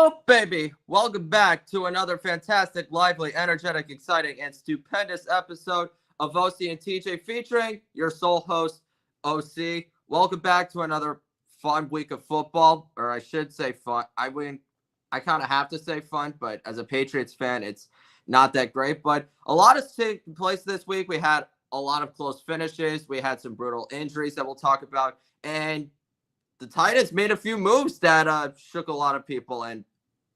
Oh, baby. Welcome back to another fantastic, lively, energetic, exciting, and stupendous episode of OC and TJ featuring your sole host, OC. Welcome back to another fun week of football, or I should say fun. I kind of have to say fun, but as a Patriots fan, it's not that great. But a lot has taken place this week. We had a lot of close finishes. We had some brutal injuries that we'll talk about. And the Titans made a few moves that shook a lot of people and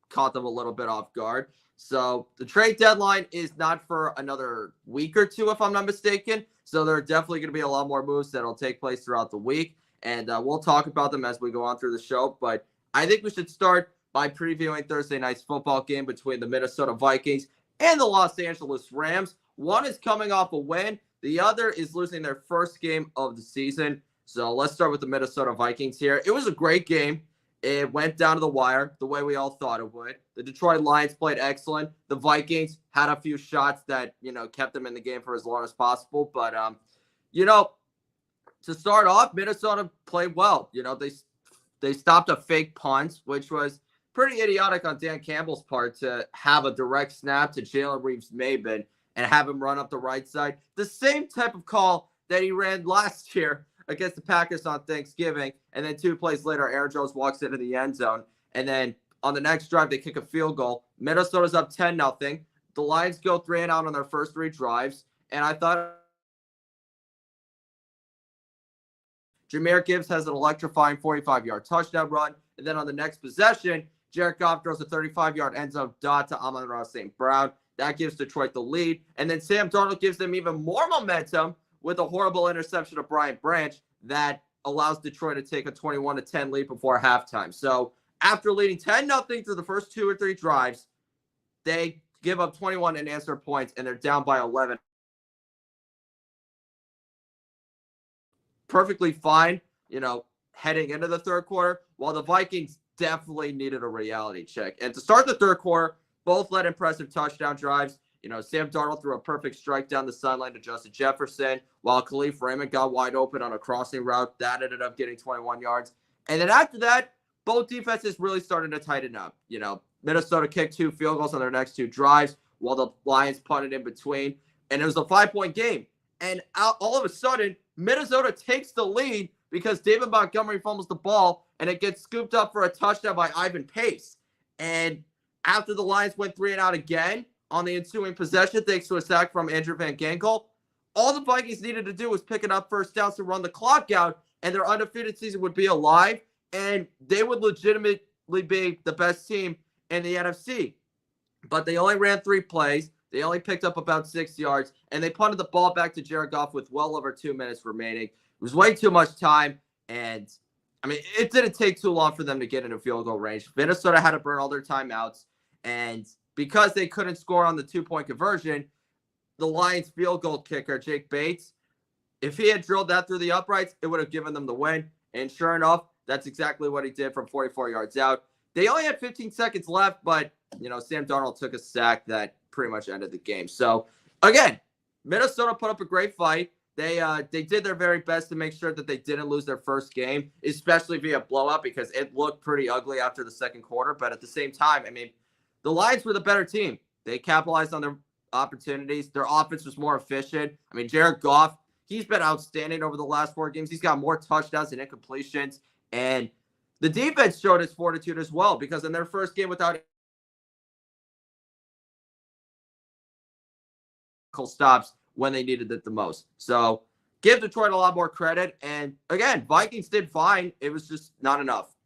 caught them a little bit off guard. So the trade deadline is not for another week or two, if I'm not mistaken. So there are definitely going to be a lot more moves that will take place throughout the week. And we'll talk about them as we go on through the show. But I think we should start by previewing Thursday night's football game between the Minnesota Vikings and the Los Angeles Rams. One is coming off a win. The other is losing their first game of the season. So let's start with the Minnesota Vikings here. It was a great game. It went down to the wire the way we all thought it would. The Detroit Lions played excellent. The Vikings had a few shots that, kept them in the game for as long as possible. But, to start off, Minnesota played well. They stopped a fake punt, which was pretty idiotic on Dan Campbell's part to have a direct snap to Jalen Reeves-Maybin and have him run up the right side. The same type of call that he ran last year against the Packers on Thanksgiving, and then 2 plays later, Aaron Jones walks into the end zone, and then on the next drive, they kick a field goal. Minnesota's up 10-0. The Lions go 3 and out on their first 3 drives, and I thought Jahmyr Gibbs has an electrifying 45-yard touchdown run, and then on the next possession, Jared Goff throws a 35-yard end zone dot to Amon-Ra St. Brown. That gives Detroit the lead, and then Sam Darnold gives them even more momentum with a horrible interception of Brian Branch that allows Detroit to take a 21-10 lead before halftime. So after leading 10-0 through the first 2 or 3 drives, they give up 21 unanswered points, and they're down by 11. Perfectly fine, heading into the third quarter, while the Vikings definitely needed a reality check. And to start the third quarter, both led impressive touchdown drives. Sam Darnold threw a perfect strike down the sideline to Justin Jefferson, while Khalif Raymond got wide open on a crossing route. That ended up getting 21 yards. And then after that, both defenses really started to tighten up. Minnesota kicked 2 field goals on their next 2 drives, while the Lions punted in between. And it was a 5-point game. And all of a sudden, Minnesota takes the lead because David Montgomery fumbles the ball, and it gets scooped up for a touchdown by Ivan Pace. And after the Lions went 3 and out again, on the ensuing possession, thanks to a sack from Andrew Van Ginkel, all the Vikings needed to do was pick it up first downs to run the clock out, and their undefeated season would be alive, and they would legitimately be the best team in the NFC. But they only ran 3 plays. They only picked up about 6 yards, and they punted the ball back to Jared Goff with well over 2 minutes remaining. It was way too much time, and, it didn't take too long for them to get into field goal range. Minnesota had to burn all their timeouts, and because they couldn't score on the 2-point conversion, the Lions field goal kicker, Jake Bates, if he had drilled that through the uprights, it would have given them the win. And sure enough, that's exactly what he did from 44 yards out. They only had 15 seconds left, but, Sam Darnold took a sack that pretty much ended the game. So, again, Minnesota put up a great fight. They did their very best to make sure that they didn't lose their first game, especially via blowout, because it looked pretty ugly after the second quarter. But at the same time, the Lions were the better team. They capitalized on their opportunities. Their offense was more efficient. Jared Goff, he's been outstanding over the last 4 games. He's got more touchdowns and incompletions. And the defense showed its fortitude as well, because in their first game without stops when they needed it the most. So give Detroit a lot more credit. And again, Vikings did fine. It was just not enough.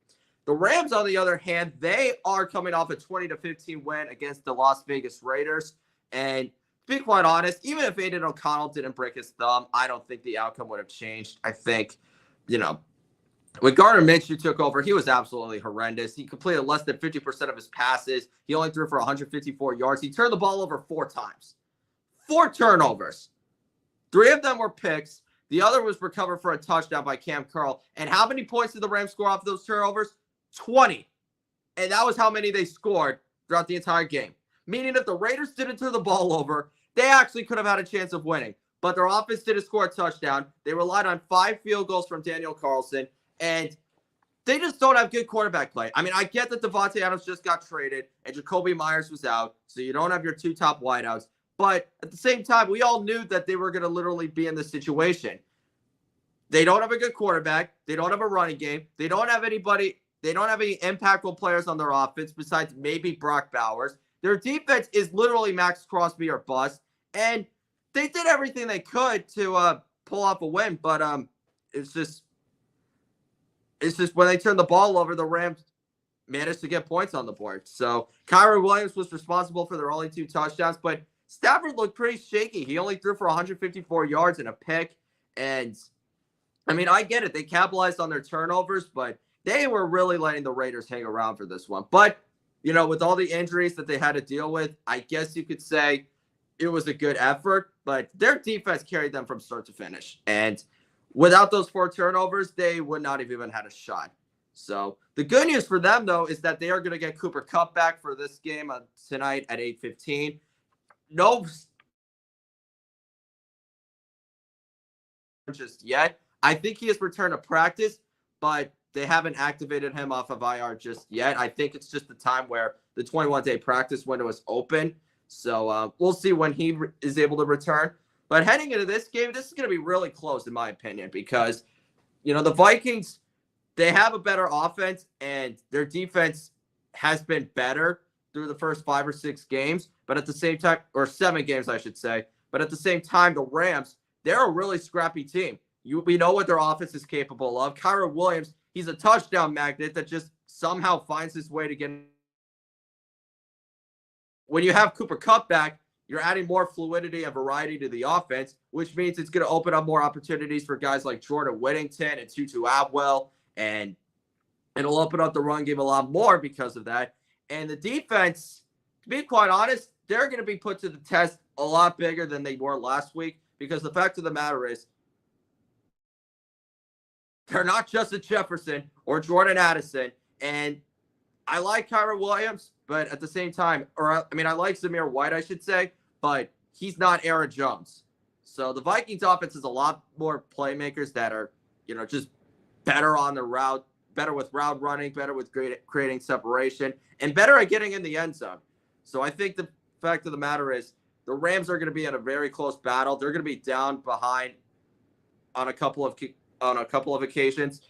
The Rams, on the other hand, they are coming off a 20-15 win against the Las Vegas Raiders. And to be quite honest, even if Aiden O'Connell didn't break his thumb, I don't think the outcome would have changed. I think, when Gardner Minshew took over, he was absolutely horrendous. He completed less than 50% of his passes. He only threw for 154 yards. He turned the ball over 4 times. 4 turnovers. 3 of them were picks. The other was recovered for a touchdown by Cam Curl. And how many points did the Rams score off those turnovers? 20. And that was how many they scored throughout the entire game. Meaning if the Raiders didn't turn the ball over, they actually could have had a chance of winning. But their offense didn't score a touchdown. They relied on 5 field goals from Daniel Carlson. And they just don't have good quarterback play. I mean, I get that Devontae Adams just got traded and Jacoby Myers was out, so you don't have your two top wideouts. But at the same time, we all knew that they were going to literally be in this situation. They don't have a good quarterback. They don't have a running game. They don't have anybody. They don't have any impactful players on their offense besides maybe Brock Bowers. Their defense is literally Max Crosby or bust. And they did everything they could to pull off a win, but it's just when they turn the ball over, the Rams managed to get points on the board. So Kyren Williams was responsible for their only 2 touchdowns, but Stafford looked pretty shaky. He only threw for 154 yards and a pick. And I mean, I get it. They capitalized on their turnovers, but they were really letting the Raiders hang around for this one. But, you know, with all the injuries that they had to deal with, I guess you could say it was a good effort, but their defense carried them from start to finish. And without those 4 turnovers, they would not have even had a shot. So the good news for them, though, is that they are going to get Cooper Kupp back for this game tonight at 8:15. No, just yet. I think he has returned to practice, but they haven't activated him off of IR just yet. I think it's just the time where the 21-day practice window is open. So we'll see when he is able to return. But heading into this game, this is going to be really close, in my opinion, because, you know, the Vikings, they have a better offense, and their defense has been better through the first 5 or 6 games. But at the same time, or 7 games, I should say. But at the same time, the Rams, they're a really scrappy team. We know what their offense is capable of. Kyren Williams, he's a touchdown magnet that just somehow finds his way to get. When you have Cooper Kupp back, you're adding more fluidity and variety to the offense, which means it's going to open up more opportunities for guys like Jordan Whittington and Tutu Atwell, and it'll open up the run game a lot more because of that. And the defense, to be quite honest, they're going to be put to the test a lot bigger than they were last week, because the fact of the matter is, they're not Justin Jefferson or Jordan Addison. And I like Kyren Williams, but at the same time, I like Zamir White, I should say, but he's not Aaron Jones. So the Vikings offense is a lot more playmakers that are, you know, just better on the route, better with route running, better with creating separation, and better at getting in the end zone. So I think the fact of the matter is the Rams are going to be in a very close battle. They're going to be down behind on a couple of occasions.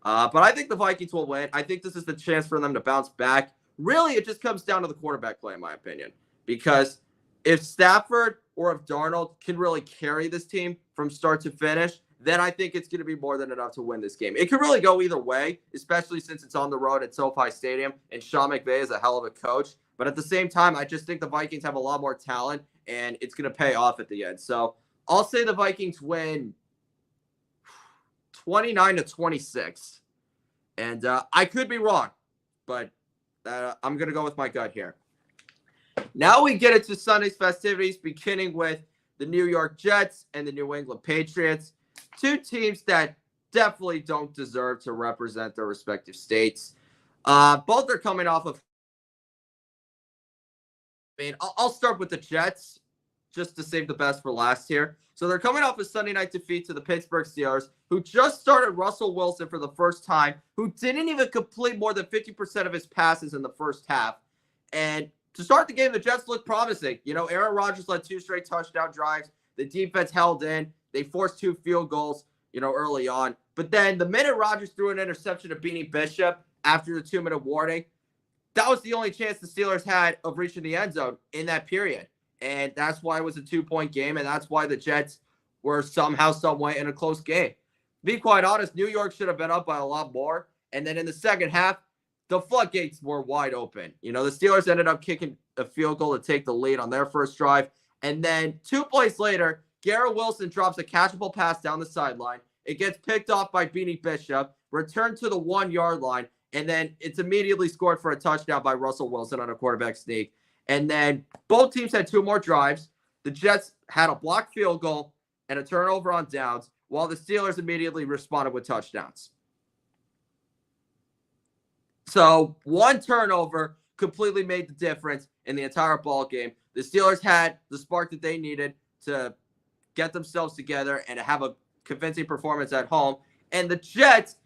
But I think the Vikings will win. I think this is the chance for them to bounce back. Really, it just comes down to the quarterback play, in my opinion. Because if Stafford or if Darnold can really carry this team from start to finish, then I think it's going to be more than enough to win this game. It could really go either way, especially since it's on the road at SoFi Stadium, and Sean McVay is a hell of a coach. But at the same time, I just think the Vikings have a lot more talent, and it's going to pay off at the end. So I'll say the Vikings win 29-26. And I could be wrong, but I'm going to go with my gut here. Now we get into Sunday's festivities, beginning with the New York Jets and the New England Patriots, 2 teams that definitely don't deserve to represent their respective states. Both are coming off of, I'll start with the Jets just to save the best for last here. So they're coming off a Sunday night defeat to the Pittsburgh Steelers, who just started Russell Wilson for the first time, who didn't even complete more than 50% of his passes in the first half. And to start the game, the Jets looked promising. You know, Aaron Rodgers led 2 straight touchdown drives. The defense held in. They forced 2 field goals, you know, early on. But then the minute Rodgers threw an interception to Beanie Bishop after the 2-minute warning, that was the only chance the Steelers had of reaching the end zone in that period. And that's why it was a 2-point game, and that's why the Jets were somehow, some way in a close game. To be quite honest, New York should have been up by a lot more. And then in the second half, the floodgates were wide open. You know, the Steelers ended up kicking a field goal to take the lead on their first drive. And then 2 plays later, Garrett Wilson drops a catchable pass down the sideline. It gets picked off by Beanie Bishop, returned to the 1-yard line, and then it's immediately scored for a touchdown by Russell Wilson on a quarterback sneak. And then both teams had 2 more drives. The Jets had a blocked field goal and a turnover on downs, while the Steelers immediately responded with touchdowns. So 1 turnover completely made the difference in the entire ball game. The Steelers had the spark that they needed to get themselves together and have a convincing performance at home. And the Jets,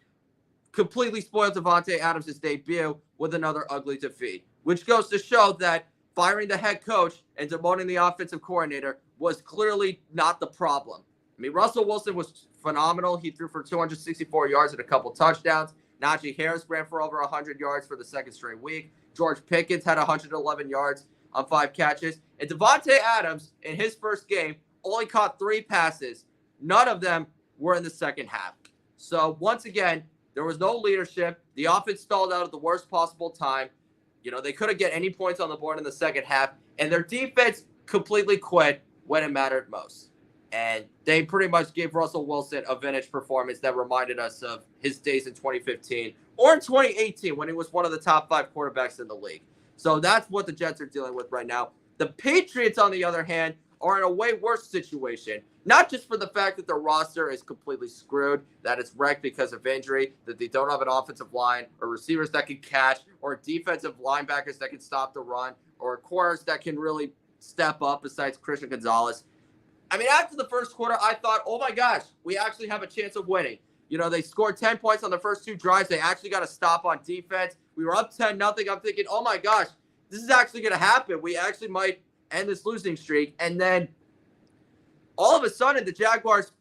completely spoiled Davante Adams' debut with another ugly defeat, which goes to show that firing the head coach and demoting the offensive coordinator was clearly not the problem. I mean, Russell Wilson was phenomenal. He threw for 264 yards and a couple touchdowns. Najee Harris ran for over 100 yards for the second straight week. George Pickens had 111 yards on 5 catches. And Davante Adams, in his first game, only caught 3 passes. None of them were in the second half. So, once again, there was no leadership. The offense stalled out at the worst possible time. You know, they couldn't get any points on the board in the second half. And their defense completely quit when it mattered most. And they pretty much gave Russell Wilson a vintage performance that reminded us of his days in 2015 or in 2018 when he was one of the top 5 quarterbacks in the league. So that's what the Jets are dealing with right now. The Patriots, on the other hand, are in a way worse situation. Not just for the fact that their roster is completely screwed, that it's wrecked because of injury, that they don't have an offensive line or receivers that can catch or defensive linebackers that can stop the run or corners that can really step up besides Christian Gonzalez. I mean, after the first quarter, I thought, oh my gosh, we actually have a chance of winning. You know, they scored 10 points on the first 2 drives. They actually got a stop on defense. We were up 10-0. I'm thinking, oh my gosh, this is actually going to happen. We actually might end this losing streak. And then all of a sudden, the Jaguars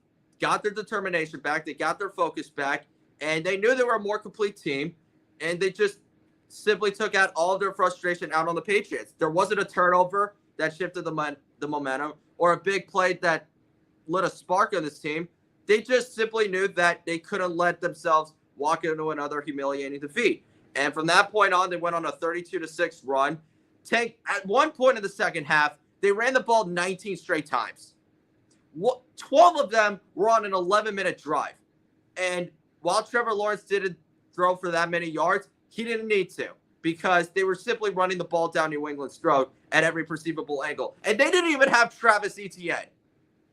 got their determination back. They got their focus back. And they knew they were a more complete team. And they just simply took out all of their frustration out on the Patriots. There wasn't a turnover that shifted the momentum or a big play that lit a spark on this team. They just simply knew that they couldn't let themselves walk into another humiliating defeat. And from that point on, they went on a 32-6 run. At one point in the second half, they ran the ball 19 straight times. 12 of them were on an 11-minute drive. And while Trevor Lawrence didn't throw for that many yards, he didn't need to because they were simply running the ball down New England's throat at every perceivable angle. And they didn't even have Travis Etienne,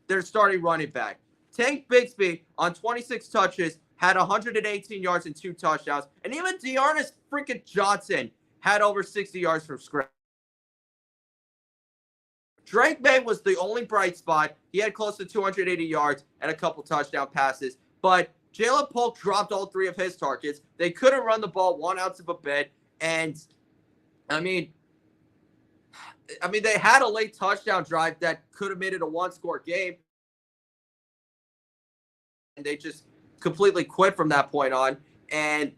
their starting running back. Tank Bigsby, on 26 touches, had 118 yards and 2 touchdowns. And even Dearness freaking Johnson had over 60 yards from scrimmage. Drake May was the only bright spot. He had close to 280 yards and a couple touchdown passes. But Jalen Polk dropped all 3 of his targets. They couldn't run the ball 1 ounce of a bit. And, I mean, they had a late touchdown drive that could have made it a 1-score game. And they just completely quit from that point on. And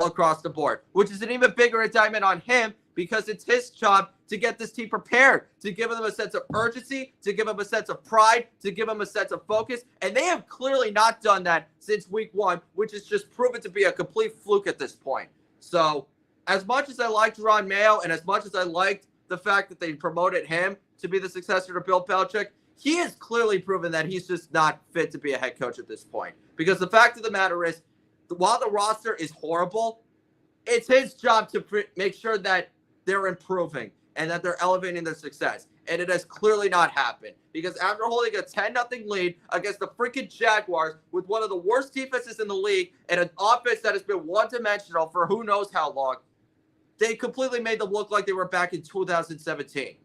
across the board, which is an even bigger indictment on him because it's his job to get this team prepared, to give them a sense of urgency, to give them a sense of pride, to give them a sense of focus. And they have clearly not done that since week 1, which is just proven to be a complete fluke at this point. So as much as I liked Ron Mayo and as much as I liked the fact that they promoted him to be the successor to Bill Belichick, he has clearly proven that he's just not fit to be a head coach at this point. Because the fact of the matter is, while the roster is horrible, it's his job to make sure that they're improving and that they're elevating their success. And it has clearly not happened. Because after holding a 10-0 lead against the freaking Jaguars with one of the worst defenses in the league and an offense that has been one-dimensional for who knows how long, they completely made them look like they were back in 2017.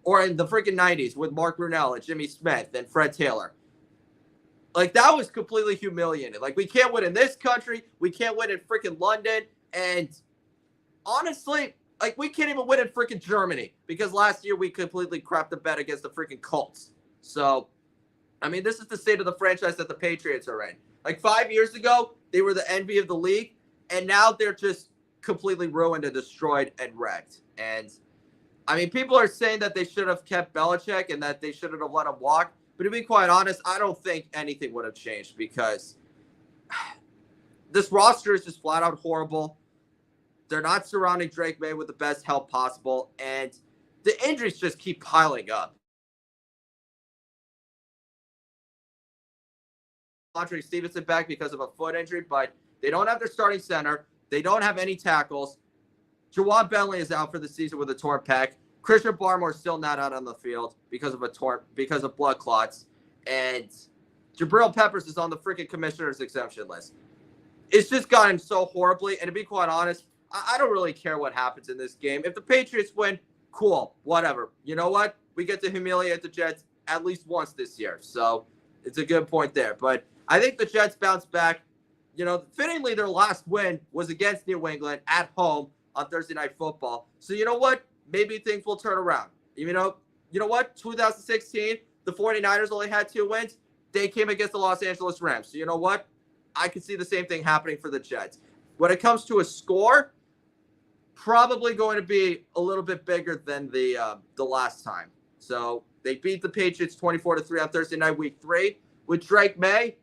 Or in the freaking 90s with Mark Brunell and Jimmy Smith and Fred Taylor. Like, that was completely humiliating. Like, we can't win in this country. We can't win in freaking London. And honestly, like, we can't even win in freaking Germany because last year we completely crapped the bed against the freaking Colts. So, I mean, this is the state of the franchise that the Patriots are in. Like, 5 years ago, they were the envy of the league. And now they're just completely ruined and destroyed and wrecked. And I mean, people are saying that they should have kept Belichick and that they shouldn't have let him walk. But to be quite honest, I don't think anything would have changed because this roster is just flat out horrible. They're not surrounding Drake May with the best help possible. And the injuries just keep piling up. Andre Stevenson back because of a foot injury, but they don't have their starting center. They don't have any tackles. Jawad Bentley is out for the season with a torn pec. Christian Barmore is still not out on the field because of blood clots. And Jabril Peppers is on the freaking commissioner's exemption list. It's just gotten so horribly. And to be quite honest, I don't really care what happens in this game. If the Patriots win, cool, whatever. You know what? We get to humiliate the Jets at least once this year. So it's a good point there. But I think the Jets bounce back. Fittingly, their last win was against New England at home on Thursday Night Football. So you know what? Maybe things will turn around. You know what? 2016, the 49ers only had 2 wins. They came against the Los Angeles Rams. So you know what? I could see the same thing happening for the Jets. When it comes to a score, probably going to be a little bit bigger than the last time. So they beat the Patriots 24-3 on Thursday night, week 3. With Drake May,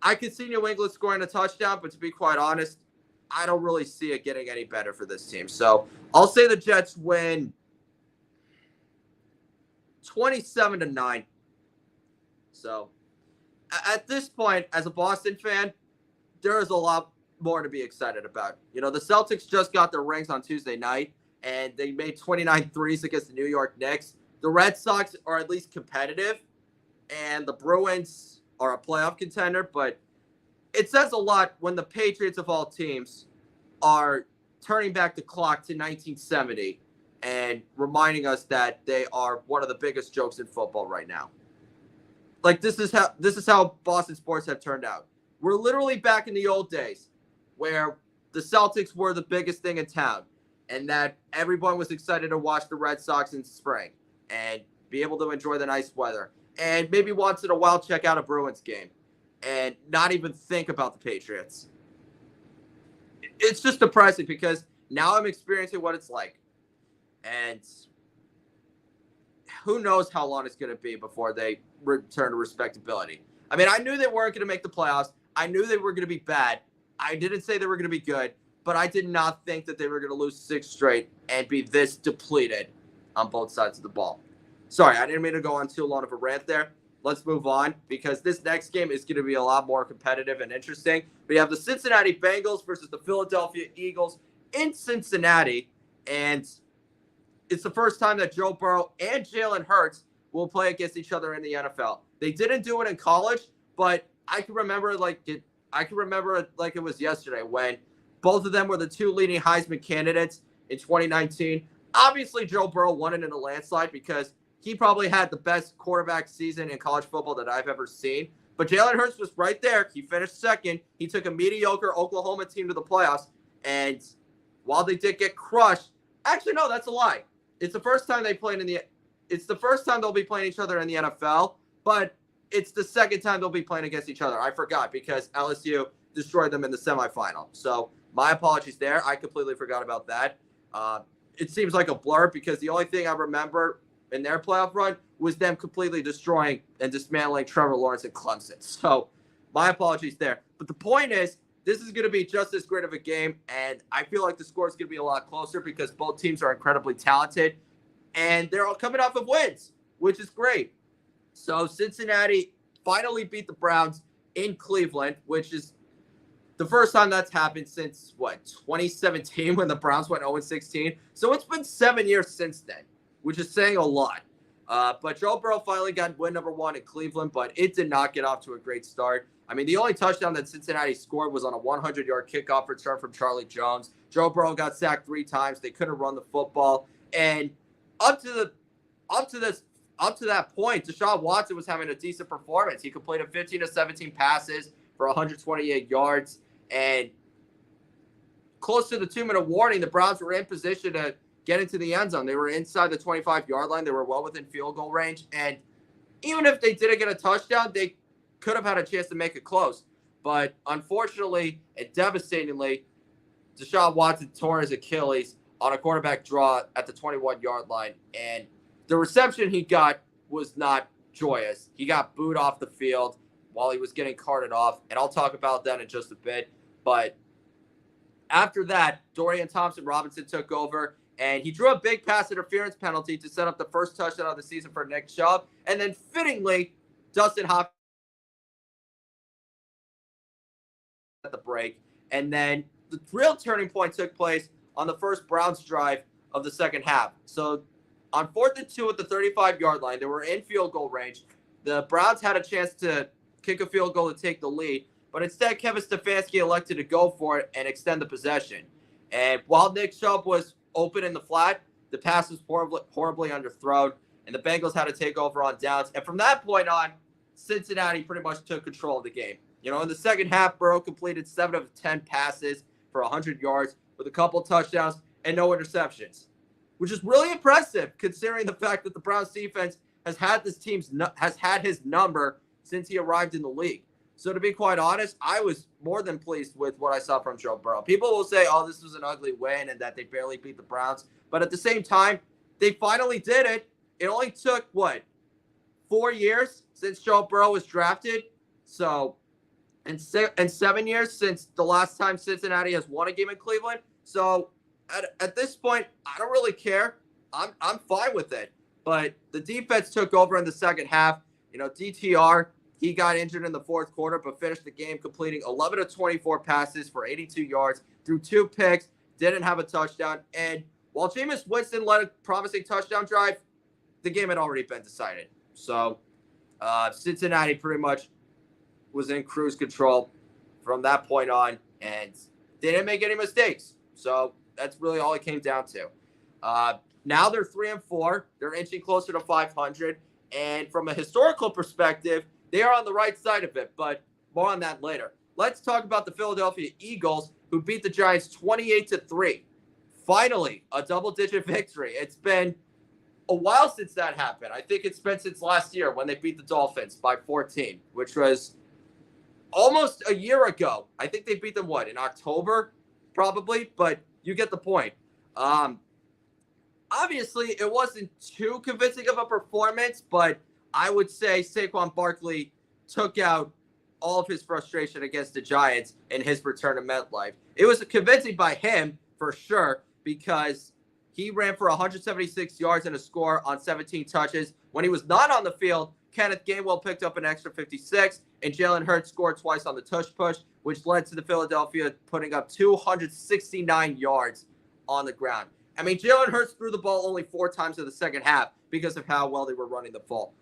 I could see New England scoring a touchdown, but to be quite honest, I don't really see it getting any better for this team. So I'll say the Jets win 27-9. So at this point, as a Boston fan, there is a lot more to be excited about. The Celtics just got their rings on Tuesday night, and they made 29 threes against the New York Knicks. The Red Sox are at least competitive, and the Bruins are a playoff contender, but it says a lot when the Patriots of all teams are turning back the clock to 1970 and reminding us that they are one of the biggest jokes in football right now. Like, this is how Boston sports have turned out. We're literally back in the old days where the Celtics were the biggest thing in town and that everyone was excited to watch the Red Sox in spring and be able to enjoy the nice weather and maybe once in a while check out a Bruins game and not even think about the Patriots. It's just depressing because now I'm experiencing what it's like. And who knows how long it's going to be before they return to respectability. I mean, I knew they weren't going to make the playoffs. I knew they were going to be bad. I didn't say they were going to be good, but I did not think that they were going to lose 6 straight and be this depleted on both sides of the ball. Sorry, I didn't mean to go on too long of a rant there. Let's move on because this next game is going to be a lot more competitive and interesting. We have the Cincinnati Bengals versus the Philadelphia Eagles in Cincinnati, and it's the first time that Joe Burrow and Jalen Hurts will play against each other in the NFL. They didn't do it in college, but I can remember it like it was yesterday when both of them were the 2 leading Heisman candidates in 2019. Obviously, Joe Burrow won it in a landslide because he probably had the best quarterback season in college football that I've ever seen. But Jalen Hurts was right there. He finished second. He took a mediocre Oklahoma team to the playoffs. And while they did get crushed, actually, no, that's a lie. It's the first time they'll be playing each other in the NFL, but it's the second time they'll be playing against each other. I forgot because LSU destroyed them in the semifinal. So my apologies there. I completely forgot about that. It seems like a blur because the only thing I remember in their playoff run was them completely destroying and dismantling Trevor Lawrence and Clemson. So my apologies there. But the point is, this is going to be just as great of a game, and I feel like the score is going to be a lot closer because both teams are incredibly talented, and they're all coming off of wins, which is great. So Cincinnati finally beat the Browns in Cleveland, which is the first time that's happened since, 2017 when the Browns went 0-16. So it's been 7 years since then, which is saying a lot. But Joe Burrow finally got win number 1 in Cleveland, but it did not get off to a great start. I mean, the only touchdown that Cincinnati scored was on a 100-yard kickoff return from Charlie Jones. Joe Burrow got sacked 3 times. They couldn't run the football. And up to that point, Deshaun Watson was having a decent performance. He completed 15 to 17 passes for 128 yards. And close to the 2-minute warning, the Browns were in position to get into the end zone. They were inside the 25-yard line. They were well within field goal range. And even if they didn't get a touchdown, they could have had a chance to make it close. But unfortunately and devastatingly, Deshaun Watson tore his Achilles on a quarterback draw at the 21-yard line. And the reception he got was not joyous. He got booed off the field while he was getting carted off. And I'll talk about that in just a bit. But after that, Dorian Thompson-Robinson took over. And he drew a big pass interference penalty to set up the first touchdown of the season for Nick Chubb. And then fittingly, Dustin Hopkins at the break. And then the real turning point took place on the first Browns drive of the second half. So on 4th and 2 at the 35-yard line, they were in field goal range. The Browns had a chance to kick a field goal to take the lead. But instead, Kevin Stefanski elected to go for it and extend the possession. And while Nick Chubb was open in the flat, the pass was horribly underthrown, and the Bengals had to take over on downs. And from that point on, Cincinnati pretty much took control of the game. In the second half, Burrow completed 7 of 10 passes for 100 yards with a couple touchdowns and no interceptions, which is really impressive considering the fact that the Browns defense has had his number since he arrived in the league. So to be quite honest, I was more than pleased with what I saw from Joe Burrow. People will say, oh, this was an ugly win and that they barely beat the Browns. But at the same time, they finally did it. It only took, 4 years since Joe Burrow was drafted? So, and 7 years since the last time Cincinnati has won a game in Cleveland. So at this point, I don't really care. I'm fine with it. But the defense took over in the second half. DTR, he got injured in the fourth quarter, but finished the game completing 11 of 24 passes for 82 yards, threw 2 picks, didn't have a touchdown. And while Jameis Winston led a promising touchdown drive, the game had already been decided. So Cincinnati pretty much was in cruise control from that point on, and they didn't make any mistakes. So that's really all it came down to. Now they're 3-4. They're inching closer to 500. And from a historical perspective, they are on the right side of it, but more on that later. Let's talk about the Philadelphia Eagles, who beat the Giants 28-3. Finally, a double-digit victory. It's been a while since that happened. I think it's been since last year when they beat the Dolphins by 14, which was almost a year ago. I think they beat them, in October? Probably, but you get the point. Obviously, it wasn't too convincing of a performance, but I would say Saquon Barkley took out all of his frustration against the Giants in his return to MetLife. It was convincing by him, for sure, because he ran for 176 yards and a score on 17 touches. When he was not on the field, Kenneth Gainwell picked up an extra 56, and Jalen Hurts scored twice on the tush push, which led to the Philadelphia putting up 269 yards on the ground. I mean, Jalen Hurts threw the ball only 4 times in the second half because of how well they were running the football,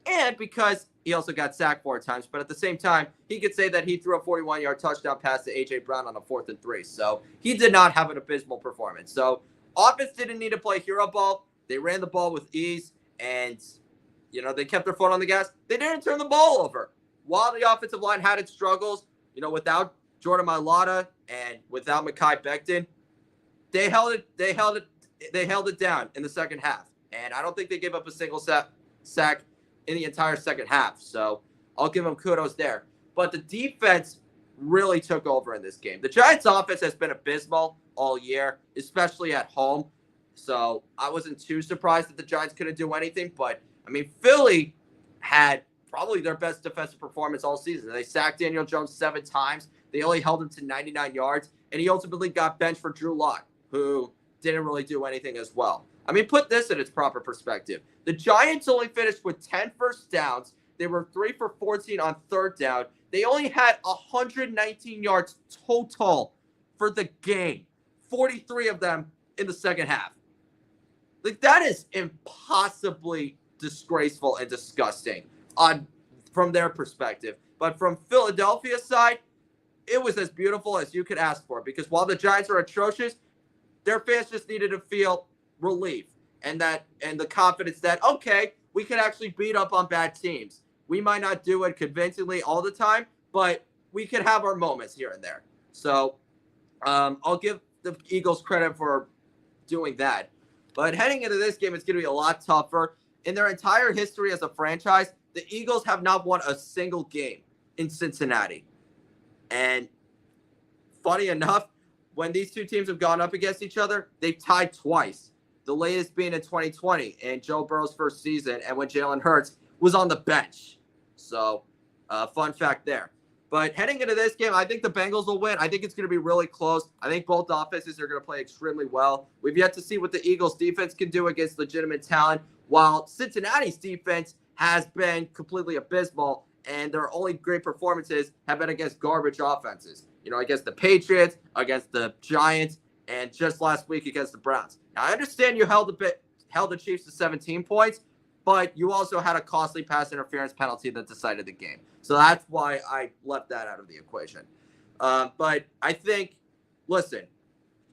and because he also got sacked 4 times. But at the same time, he could say that he threw a 41-yard touchdown pass to A.J. Brown on a 4th and 3. So he did not have an abysmal performance. So offense didn't need to play hero ball. They ran the ball with ease, and they kept their foot on the gas. They didn't turn the ball over. While the offensive line had its struggles, without Jordan Mailata and without Mekhi Becton, they held it down in the second half. And I don't think they gave up a single sack in the entire second half. So I'll give them kudos there. But the defense really took over in this game. The Giants' offense has been abysmal all year, especially at home. So I wasn't too surprised that the Giants couldn't do anything. But, Philly had probably their best defensive performance all season. They sacked Daniel Jones 7 times. They only held him to 99 yards. And he ultimately got benched for Drew Lock, who didn't really do anything as well. Put this in its proper perspective. The Giants only finished with 10 first downs. They were 3 for 14 on third down. They only had 119 yards total for the game, 43 of them in the second half. That is impossibly disgraceful and disgusting from their perspective. But from Philadelphia's side, it was as beautiful as you could ask for, because while the Giants are atrocious, their fans just needed to feel relief and the confidence that, okay, we can actually beat up on bad teams. We might not do it convincingly all the time, but we could have our moments here and there. So I'll give the Eagles credit for doing that. But heading into this game, it's going to be a lot tougher. In their entire history as a franchise, the Eagles have not won a single game in Cincinnati. And funny enough, when these two teams have gone up against each other, they've tied twice. The latest being in 2020 in Joe Burrow's first season, and when Jalen Hurts was on the bench. So, fun fact there. But heading into this game, I think the Bengals will win. I think it's going to be really close. I think both offenses are going to play extremely well. We've yet to see what the Eagles' defense can do against legitimate talent, while Cincinnati's defense has been completely abysmal, and their only great performances have been against garbage offenses. Against the Patriots, against the Giants, and just last week against the Browns. Now, I understand you held the Chiefs to 17 points, but you also had a costly pass interference penalty that decided the game. So that's why I left that out of the equation. But I think, listen,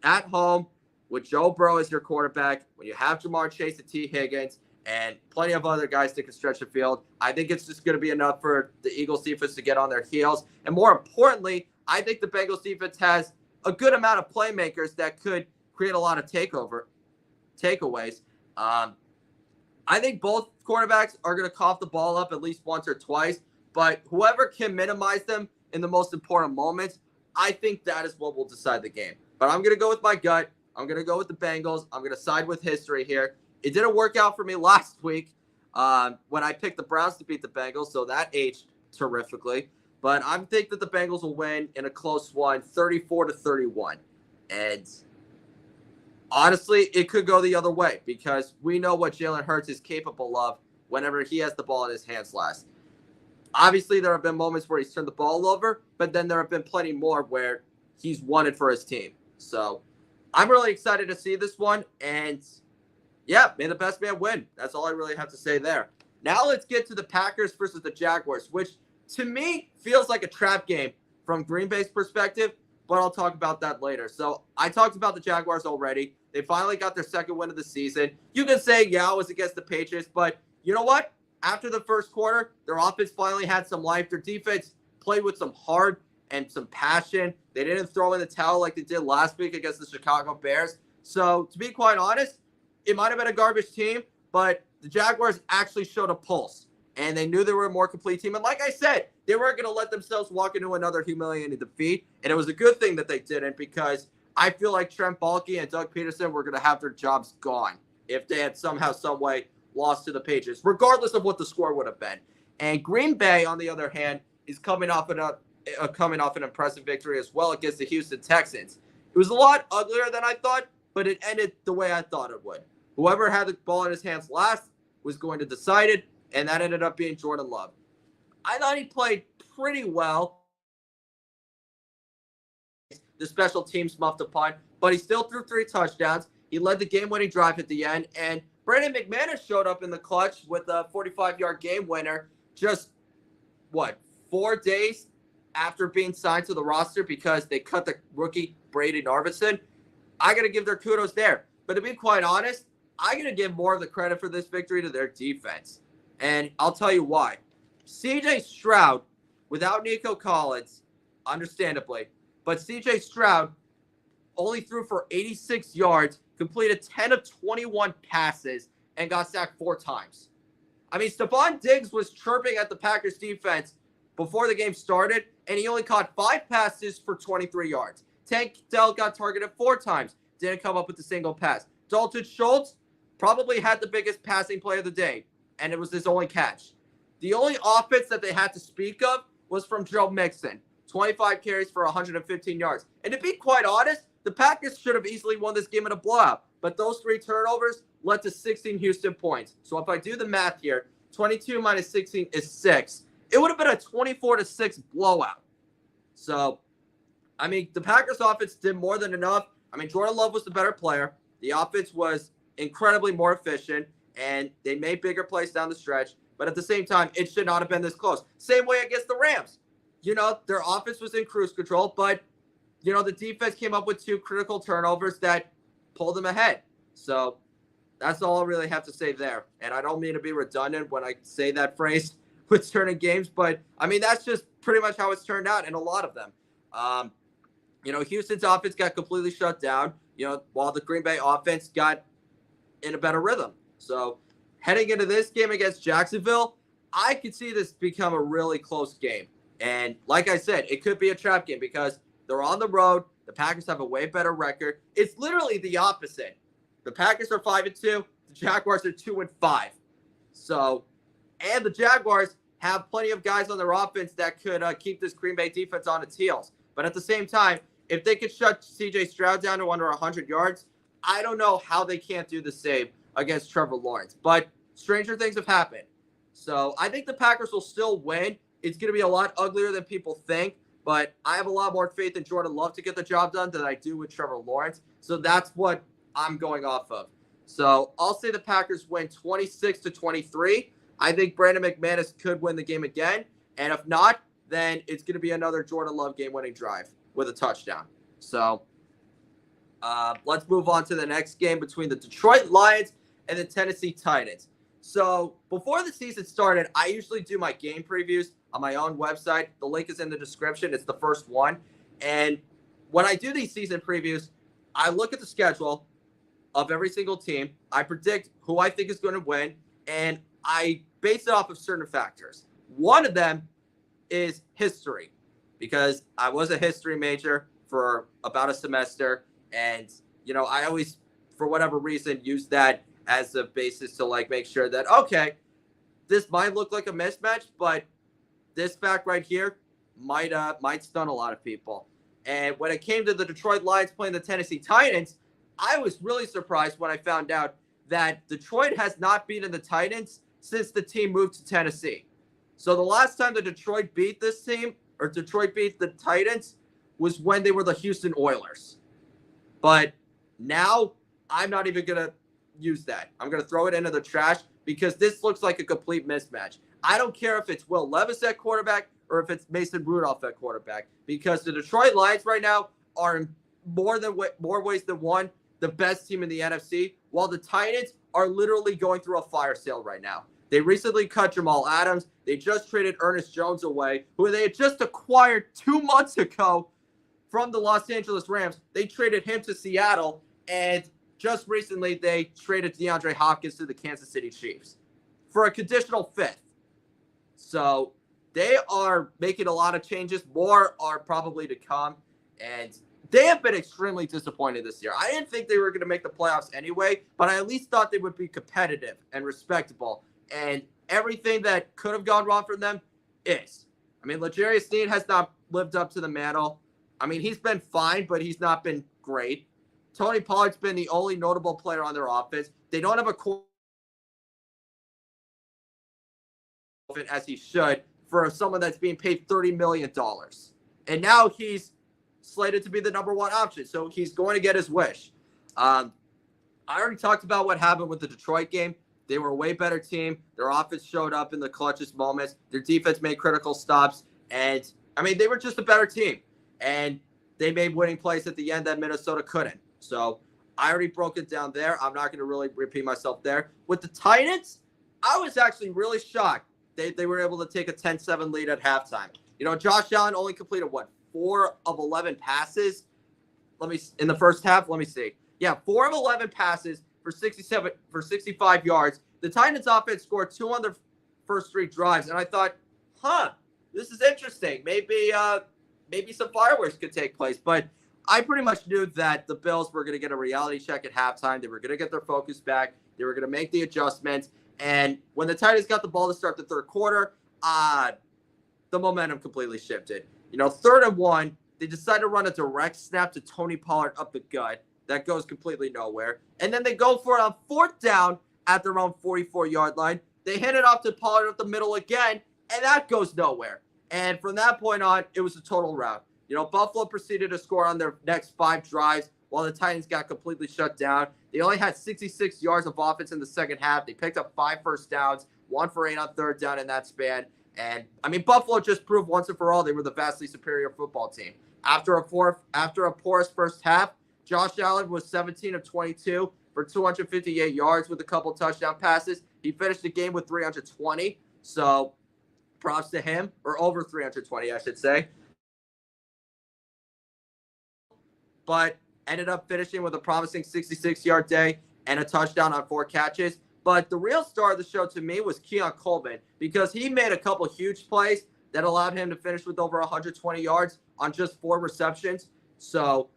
at home with Joe Burrow as your quarterback, when you have Jamar Chase and T. Higgins, and plenty of other guys that can stretch the field. I think it's just going to be enough for the Eagles defense to get on their heels. And more importantly, I think the Bengals defense has a good amount of playmakers that could create a lot of takeaways. I think both quarterbacks are going to cough the ball up at least once or twice, but whoever can minimize them in the most important moments, I think that is what will decide the game. But I'm going to go with my gut. I'm going to go with the Bengals. I'm going to side with history here. It didn't work out for me last week when I picked the Browns to beat the Bengals, so that aged terrifically. But I think that the Bengals will win in a close one, 34-31. And honestly, it could go the other way because we know what Jalen Hurts is capable of whenever he has the ball in his hands last. Obviously, there have been moments where he's turned the ball over, but then there have been plenty more where he's won it for his team. So I'm really excited to see this one. And yeah, may the best man win. That's all I really have to say there. Now let's get to the Packers versus the Jaguars, which to me feels like a trap game from Green Bay's perspective, but I'll talk about that later. So I talked about the Jaguars already. They finally got their second win of the season. You can say, yeah, it was against the Patriots, but you know what? After the first quarter, their offense finally had some life. Their defense played with some heart and some passion. They didn't throw in the towel like they did last week against the Chicago Bears. So to be quite honest, it might have been a garbage team, but the Jaguars actually showed a pulse, and they knew they were a more complete team. And like I said, they weren't going to let themselves walk into another humiliating defeat, and it was a good thing that they didn't because I feel like Trent Baalke and Doug Peterson were going to have their jobs gone if they had somehow, some way lost to the Patriots, regardless of what the score would have been. And Green Bay, on the other hand, is coming off an impressive victory as well against the Houston Texans. It was a lot uglier than I thought, but it ended the way I thought it would. Whoever had the ball in his hands last was going to decide it, and that ended up being Jordan Love. I thought he played pretty well. The special teams muffed a punt, but he still threw 3 touchdowns. He led the game-winning drive at the end, and Brandon McManus showed up in the clutch with a 45-yard game winner just, 4 days after being signed to the roster because they cut the rookie Brady Narvison. I got to give their kudos there. But to be quite honest, I'm going to give more of the credit for this victory to their defense. And I'll tell you why. C.J. Stroud, without Nico Collins, understandably, but C.J. Stroud only threw for 86 yards, completed 10 of 21 passes, and got sacked 4 times. I mean, Stephon Diggs was chirping at the Packers defense before the game started, and he only caught 5 passes for 23 yards. Tank Dell got targeted 4 times, didn't come up with a single pass. Dalton Schultz probably had the biggest passing play of the day, and it was his only catch. The only offense that they had to speak of was from Joe Mixon, 25 carries for 115 yards. And to be quite honest, the Packers should have easily won this game in a blowout, but those 3 turnovers led to 16 Houston points. So if I do the math here, 22 minus 16 is 6. It would have been a 24-6 blowout. So, I mean, the Packers offense did more than enough. I mean, Jordan Love was the better player. The offense was incredibly more efficient, and they made bigger plays down the stretch. But at the same time, it should not have been this close. Same way against the Rams. You know, their offense was in cruise control, but, you know, the defense came up with 2 critical turnovers that pulled them ahead. So that's all I really have to say there. And I don't mean to be redundant when I say that phrase with certain games, but, I mean, that's just pretty much how it's turned out in a lot of them. You know, Houston's offense got completely shut down, you know, while the Green Bay offense got in a better rhythm. So heading into this game against Jacksonville, I could see this become a really close game. And like I said, it could be a trap game because they're on the road. The Packers have a way better record. It's literally the opposite. The Packers are 5-2. The Jaguars are 2-5. So, and the Jaguars have plenty of guys on their offense that could keep this Green Bay defense on its heels. But at the same time, if they could shut C.J. Stroud down to under 100 yards, I don't know how they can't do the same against Trevor Lawrence. But stranger things have happened. So I think the Packers will still win. It's going to be a lot uglier than people think. But I have a lot more faith in Jordan Love to get the job done than I do with Trevor Lawrence. So that's what I'm going off of. So I'll say the Packers win 26-23. I think Brandon McManus could win the game again. And if not, then it's going to be another Jordan Love game-winning drive with a touchdown. So let's move on to the next game between the Detroit Lions and the Tennessee Titans. So before the season started, I usually do my game previews on my own website. The link is in the description. It's the first one. And when I do these season previews, I look at the schedule of every single team. I predict who I think is going to win, and I base it off of certain factors. One of them is history, because I was a history major for about a semester, and I always, for whatever reason, use that as a basis to make sure that, okay, this might look like a mismatch, but this fact right here might stun a lot of people. And when it came to the Detroit Lions playing the Tennessee Titans, I was really surprised when I found out that Detroit has not beaten the Titans since the team moved to Tennessee. So the last time that Detroit beat this team, or Detroit beat the Titans, was when they were the Houston Oilers. But now I'm not even going to use that. I'm going to throw it into the trash, because this looks like a complete mismatch. I don't care if it's Will Levis at quarterback or if it's Mason Rudolph at quarterback, because the Detroit Lions right now are in more ways than one the best team in the NFC, while the Titans are literally going through a fire sale right now. They recently cut Jamal Adams. They just traded Ernest Jones away, who they had just acquired 2 months ago from the Los Angeles Rams. They traded him to Seattle, and just recently they traded DeAndre Hopkins to the Kansas City Chiefs for a conditional 5th. So they are making a lot of changes. More are probably to come, and they have been extremely disappointed this year. I didn't think they were going to make the playoffs anyway, but I at least thought they would be competitive and respectable. And everything that could have gone wrong for them is. I mean, L'Jarius Sneed has not lived up to the mantle. I mean, he's been fine, but he's not been great. Tony Pollard's been the only notable player on their offense. They don't have a core as he should for someone that's being paid $30 million. And now he's slated to be the number one option, so he's going to get his wish. I already talked about what happened with the Detroit game. They were a way better team. Their offense showed up in the clutchest moments. Their defense made critical stops. And, I mean, they were just a better team. And they made winning plays at the end that Minnesota couldn't. So I already broke it down there. I'm not going to really repeat myself there. With the Titans, I was actually really shocked. They were able to take a 10-7 lead at halftime. Josh Allen only completed, 4 of 11 passes? In the first half? Let me see. Yeah, 4 of 11 passes for 65 yards. The Titans offense scored 2 on their first 3 drives, and I thought, this is interesting. Maybe some fireworks could take place. But I pretty much knew that the Bills were going to get a reality check at halftime. They were going to get their focus back. They were going to make the adjustments. And when the Titans got the ball to start the third quarter, the momentum completely shifted. 3rd and 1, they decided to run a direct snap to Tony Pollard up the gut. That goes completely nowhere. And then they go for it on 4th down at their own 44-yard line. They hand it off to Pollard up the middle again, and that goes nowhere. And from that point on, it was a total rout. Buffalo proceeded to score on their next 5 drives while the Titans got completely shut down. They only had 66 yards of offense in the second half. They picked up 5 first downs, 1 for 8 on 3rd down in that span. And, I mean, Buffalo just proved once and for all they were the vastly superior football team. After a porous first half, Josh Allen was 17 of 22 for 258 yards with a couple touchdown passes. He finished the game with 320, so props to him, or over 320, I should say. But ended up finishing with a promising 66-yard day and a touchdown on 4 catches. But the real star of the show to me was Keon Coleman, because he made a couple huge plays that allowed him to finish with over 120 yards on just 4 receptions. So,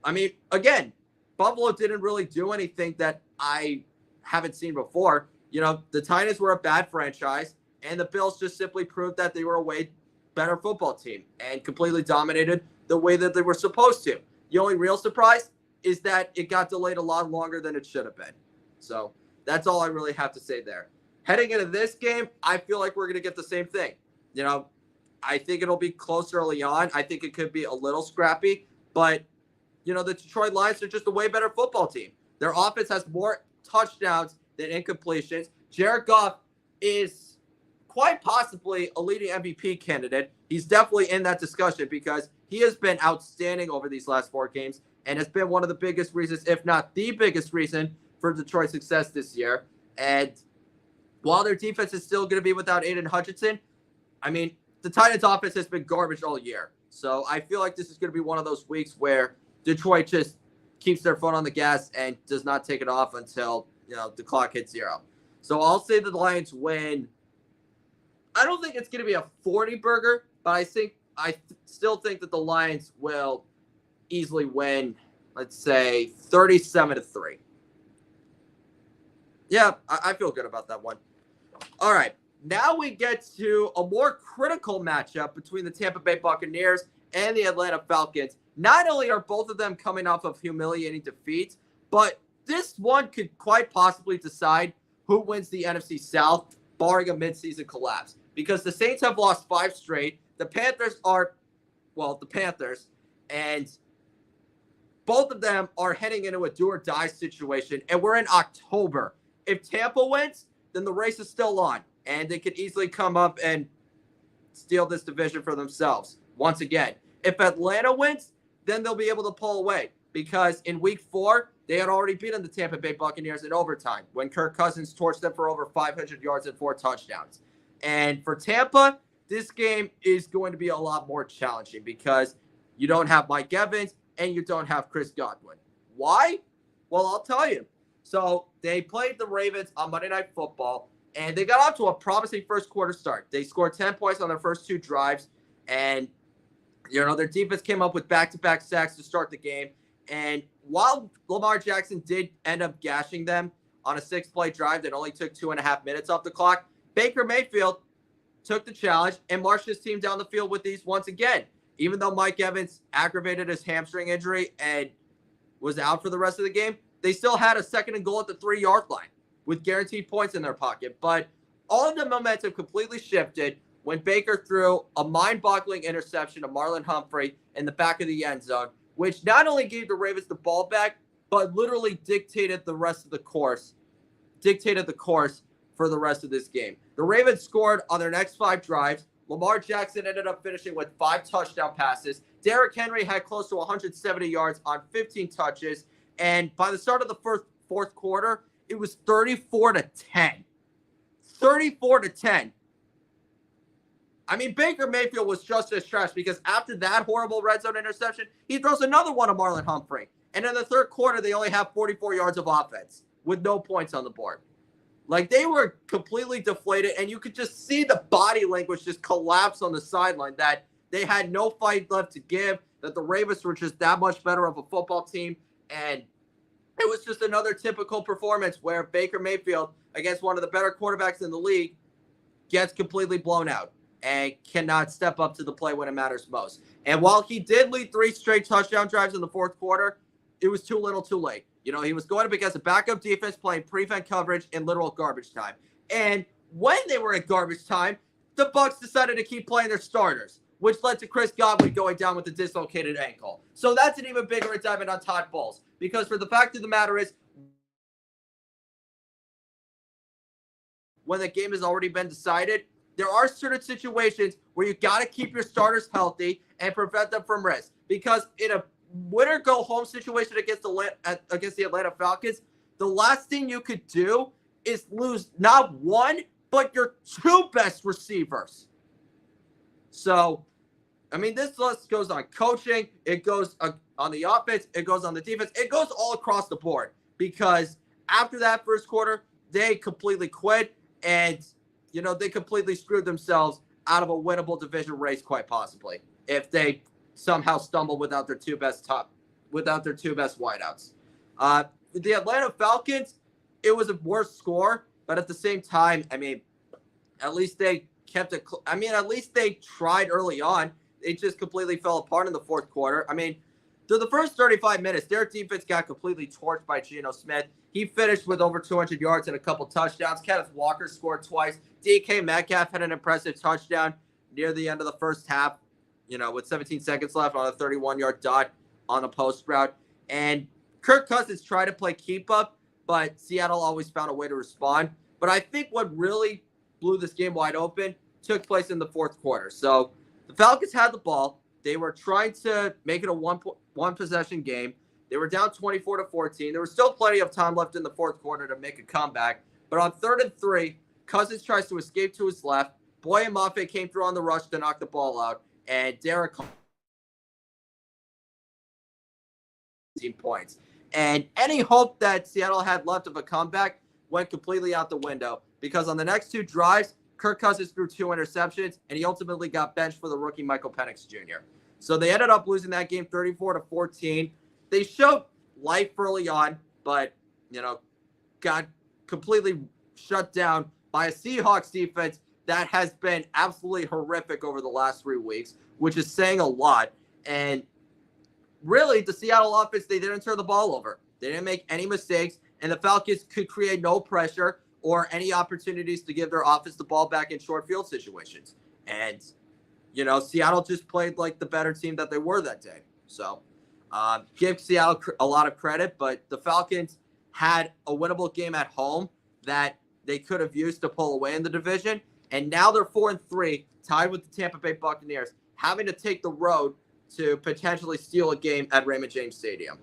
I mean, again, Buffalo didn't really do anything that I haven't seen before. The Titans were a bad franchise, and the Bills just simply proved that they were a way better football team and completely dominated the way that they were supposed to. The only real surprise is that it got delayed a lot longer than it should have been. So that's all I really have to say there. Heading into this game, I feel like we're going to get the same thing. I think it'll be close early on. I think it could be a little scrappy, but the Detroit Lions are just a way better football team. Their offense has more touchdowns than incompletions. Jared Goff is quite possibly a leading MVP candidate. He's definitely in that discussion because he has been outstanding over these last 4 games and has been one of the biggest reasons, if not the biggest reason, for Detroit's success this year. And while their defense is still going to be without Aiden Hutchinson, I mean, the Titans offense has been garbage all year. So I feel like this is going to be one of those weeks where Detroit just keeps their foot on the gas and does not take it off until, the clock hits 0. So I'll say the Lions win. I don't think it's going to be a 40-burger, but I still think that the Lions will easily win, let's say 37-3. Yeah, I feel good about that one. All right, now we get to a more critical matchup between the Tampa Bay Buccaneers and the Atlanta Falcons. Not only are both of them coming off of humiliating defeats, but this one could quite possibly decide who wins the NFC South, barring a midseason collapse. Because the Saints have lost 5 straight. The Panthers, and both of them are heading into a do-or-die situation, and we're in October. If Tampa wins, then the race is still on, and they could easily come up and steal this division for themselves once again. If Atlanta wins, then they'll be able to pull away, because in Week 4, they had already beaten the Tampa Bay Buccaneers in overtime when Kirk Cousins torched them for over 500 yards and 4 touchdowns. And for Tampa, this game is going to be a lot more challenging because you don't have Mike Evans and you don't have Chris Godwin. Why? Well, I'll tell you. So they played the Ravens on Monday Night Football, and they got off to a promising first quarter start. They scored 10 points on their first 2 drives, and their defense came up with back-to-back sacks to start the game. And while Lamar Jackson did end up gashing them on a 6-play drive that only took 2.5 minutes off the clock, Baker Mayfield took the challenge and marched his team down the field with these once again. Even though Mike Evans aggravated his hamstring injury and was out for the rest of the game, they still had a 2nd and goal at the 3-yard line with guaranteed points in their pocket. But all of the momentum completely shifted when Baker threw a mind-boggling interception to Marlon Humphrey in the back of the end zone, which not only gave the Ravens the ball back, but literally dictated the course for the rest of this game. The Ravens scored on their next 5 drives. Lamar Jackson ended up finishing with 5 touchdown passes. Derrick Henry had close to 170 yards on 15 touches. And by the start of the fourth quarter, it was 34-10. 34-10. I mean, Baker Mayfield was just as trash because after that horrible red zone interception, he throws another one to Marlon Humphrey. And in the third quarter, they only have 44 yards of offense with no points on the board. Like, they were completely deflated, and you could just see the body language just collapse on the sideline, that they had no fight left to give, that the Ravens were just that much better of a football team. And it was just another typical performance where Baker Mayfield, against one of the better quarterbacks in the league, gets completely blown out and cannot step up to the play when it matters most. And while he did lead 3 straight touchdown drives in the fourth quarter, it was too little too late. He was going up against a backup defense playing prevent coverage in literal garbage time. And when they were in garbage time, the Bucs decided to keep playing their starters, which led to Chris Godwin going down with a dislocated ankle. So that's an even bigger indictment on Todd Bowles. Because for the fact of the matter is, when the game has already been decided, there are certain situations where you got to keep your starters healthy and prevent them from risk. Because in a winner-go-home situation against the Atlanta Falcons, the last thing you could do is lose not one, but your 2 best receivers. So, I mean, this list goes on coaching. It goes on the offense. It goes on the defense. It goes all across the board because after that first quarter, they completely quit and, they completely screwed themselves out of a winnable division race quite possibly if they somehow stumble without their two best wideouts. The Atlanta Falcons, it was a worse score, but at the same time, I mean, at least they kept it. At least they tried early on. It just completely fell apart in the fourth quarter. I mean, through the first 35 minutes, their defense got completely torched by Geno Smith. He finished with over 200 yards and a couple touchdowns. Kenneth Walker scored twice. DK Metcalf had an impressive touchdown near the end of the first half, with 17 seconds left on a 31-yard dot on a post route. And Kirk Cousins tried to play keep up, but Seattle always found a way to respond. But I think what really blew this game wide open took place in the fourth quarter. So the Falcons had the ball. They were trying to make it a one possession game. They were down 24-14. There was still plenty of time left in the fourth quarter to make a comeback. But on 3rd and 3, Cousins tries to escape to his left. Boye Mafe came through on the rush to knock the ball out, and Derek 18 points. And any hope that Seattle had left of a comeback went completely out the window, because on the next two drives, Kirk Cousins threw 2 interceptions, and he ultimately got benched for the rookie Michael Penix Jr. So they ended up losing that game 34-14. They showed life early on, but, got completely shut down by a Seahawks defense that has been absolutely horrific over the last 3 weeks, which is saying a lot. And really, the Seattle offense, they didn't turn the ball over. They didn't make any mistakes, and the Falcons could create no pressure or any opportunities to give their offense the ball back in short field situations. And, Seattle just played like the better team that they were that day. So give Seattle a lot of credit, but the Falcons had a winnable game at home that they could have used to pull away in the division. And now they're 4-3, tied with the Tampa Bay Buccaneers, having to take the road to potentially steal a game at Raymond James Stadium.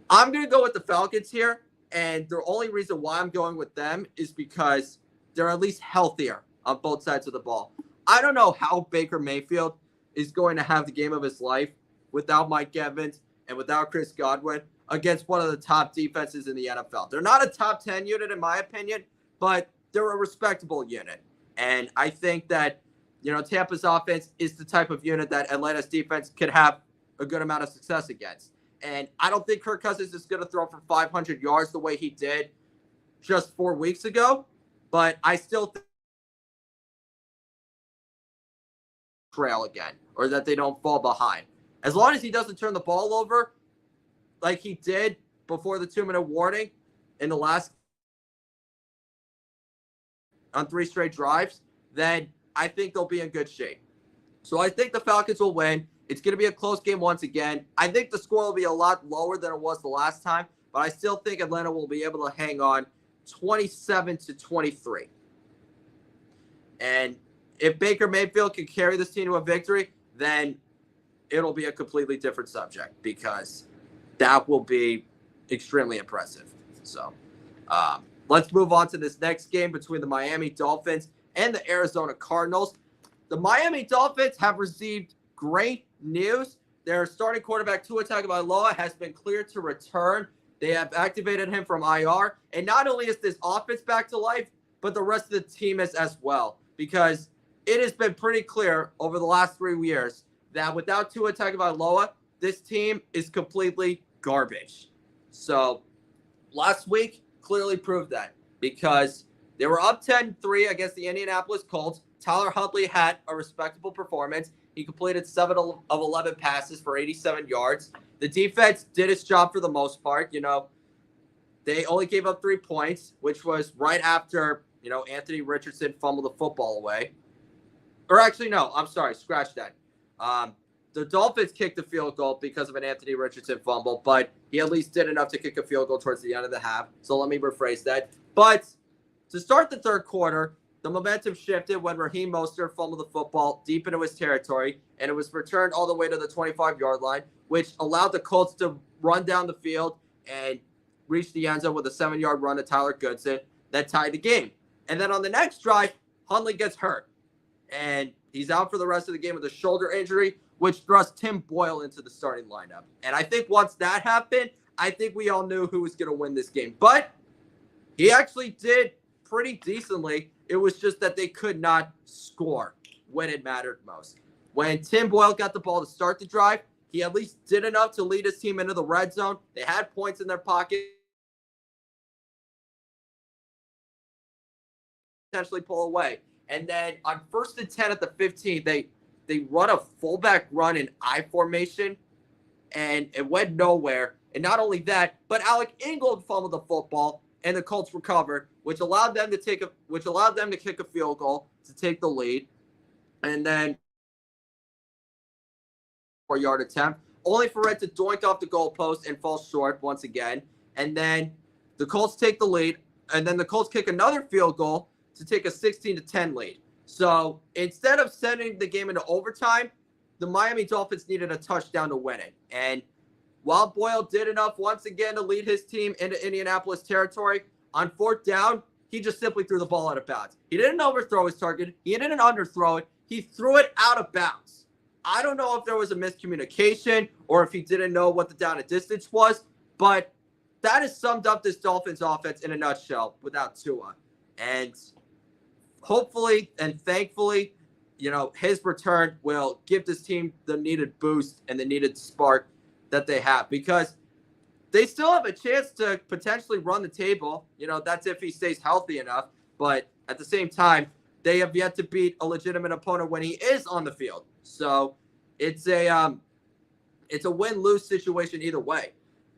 I'm going to go with the Falcons here, and the only reason why I'm going with them is because they're at least healthier on both sides of the ball. I don't know how Baker Mayfield is going to have the game of his life without Mike Evans and without Chris Godwin against one of the top defenses in the NFL. They're not a top 10 unit in my opinion, but they're a respectable unit. And I think that, Tampa's offense is the type of unit that Atlanta's defense could have a good amount of success against. And I don't think Kirk Cousins is going to throw for 500 yards the way he did just 4 weeks ago, but I still think trail again, or that they don't fall behind. As long as he doesn't turn the ball over like he did before the 2-minute warning in the last on 3 straight drives, then I think they'll be in good shape. So I think the Falcons will win. It's going to be a close game once again. I think the score will be a lot lower than it was the last time, but I still think Atlanta will be able to hang on 27-23. And if Baker Mayfield can carry this team to a victory, then it'll be a completely different subject, because that will be extremely impressive. So let's move on to this next game between the Miami Dolphins and the Arizona Cardinals. The Miami Dolphins have received great news. Their starting quarterback, Tua Tagovailoa, has been cleared to return. They have activated him from IR. And not only is this offense back to life, but the rest of the team is as well. Because it has been pretty clear over the last 3 years that without Tua Tagovailoa, this team is completely garbage. So last week clearly proved that, because they were up 10-3 against the Indianapolis Colts. Tyler Huntley had a respectable performance. He completed 7 of 11 passes for 87 yards. The defense did its job for the most part. They only gave up 3 points, which was right after, Anthony Richardson fumbled the football away. Or actually, no, I'm sorry, scratch that. The Dolphins kicked the field goal because of an Anthony Richardson fumble, but he at least did enough to kick a field goal towards the end of the half. So let me rephrase that. But to start the third quarter, the momentum shifted when Raheem Mostert fumbled the football deep into his territory, and it was returned all the way to the 25-yard line, which allowed the Colts to run down the field and reach the end zone with a 7-yard run to Tyler Goodson that tied the game. And then on the next drive, Huntley gets hurt, and he's out for the rest of the game with a shoulder injury, which thrust Tim Boyle into the starting lineup. And I think once that happened, I think we all knew who was going to win this game. But he actually did pretty decently. It was just that they could not score when it mattered most. When Tim Boyle got the ball to start the drive, he at least did enough to lead his team into the red zone. They had points in their pocket, potentially pull away. And then on 1st and 10 at the 15, they run a fullback run in I formation, and it went nowhere. And not only that, but Alec Ingold fumbled the football, and the Colts recovered, which allowed them to kick a field goal to take the lead. And then 4-yard attempt, only for it to doink off the goalpost and fall short once again. And then the Colts take the lead, and then the Colts kick another field goal to take a 16-10 lead. So instead of sending the game into overtime, the Miami Dolphins needed a touchdown to win it. And while Boyle did enough once again to lead his team into Indianapolis territory, on 4th down, he just simply threw the ball out of bounds. He didn't overthrow his target. He didn't underthrow it. He threw it out of bounds. I don't know if there was a miscommunication or if he didn't know what the down and distance was, but that has summed up this Dolphins offense in a nutshell without Tua. And hopefully and thankfully, his return will give this team the needed boost and the needed spark that they have, because they still have a chance to potentially run the table. That's if he stays healthy enough. But at the same time, they have yet to beat a legitimate opponent when he is on the field. So it's a win-lose situation either way.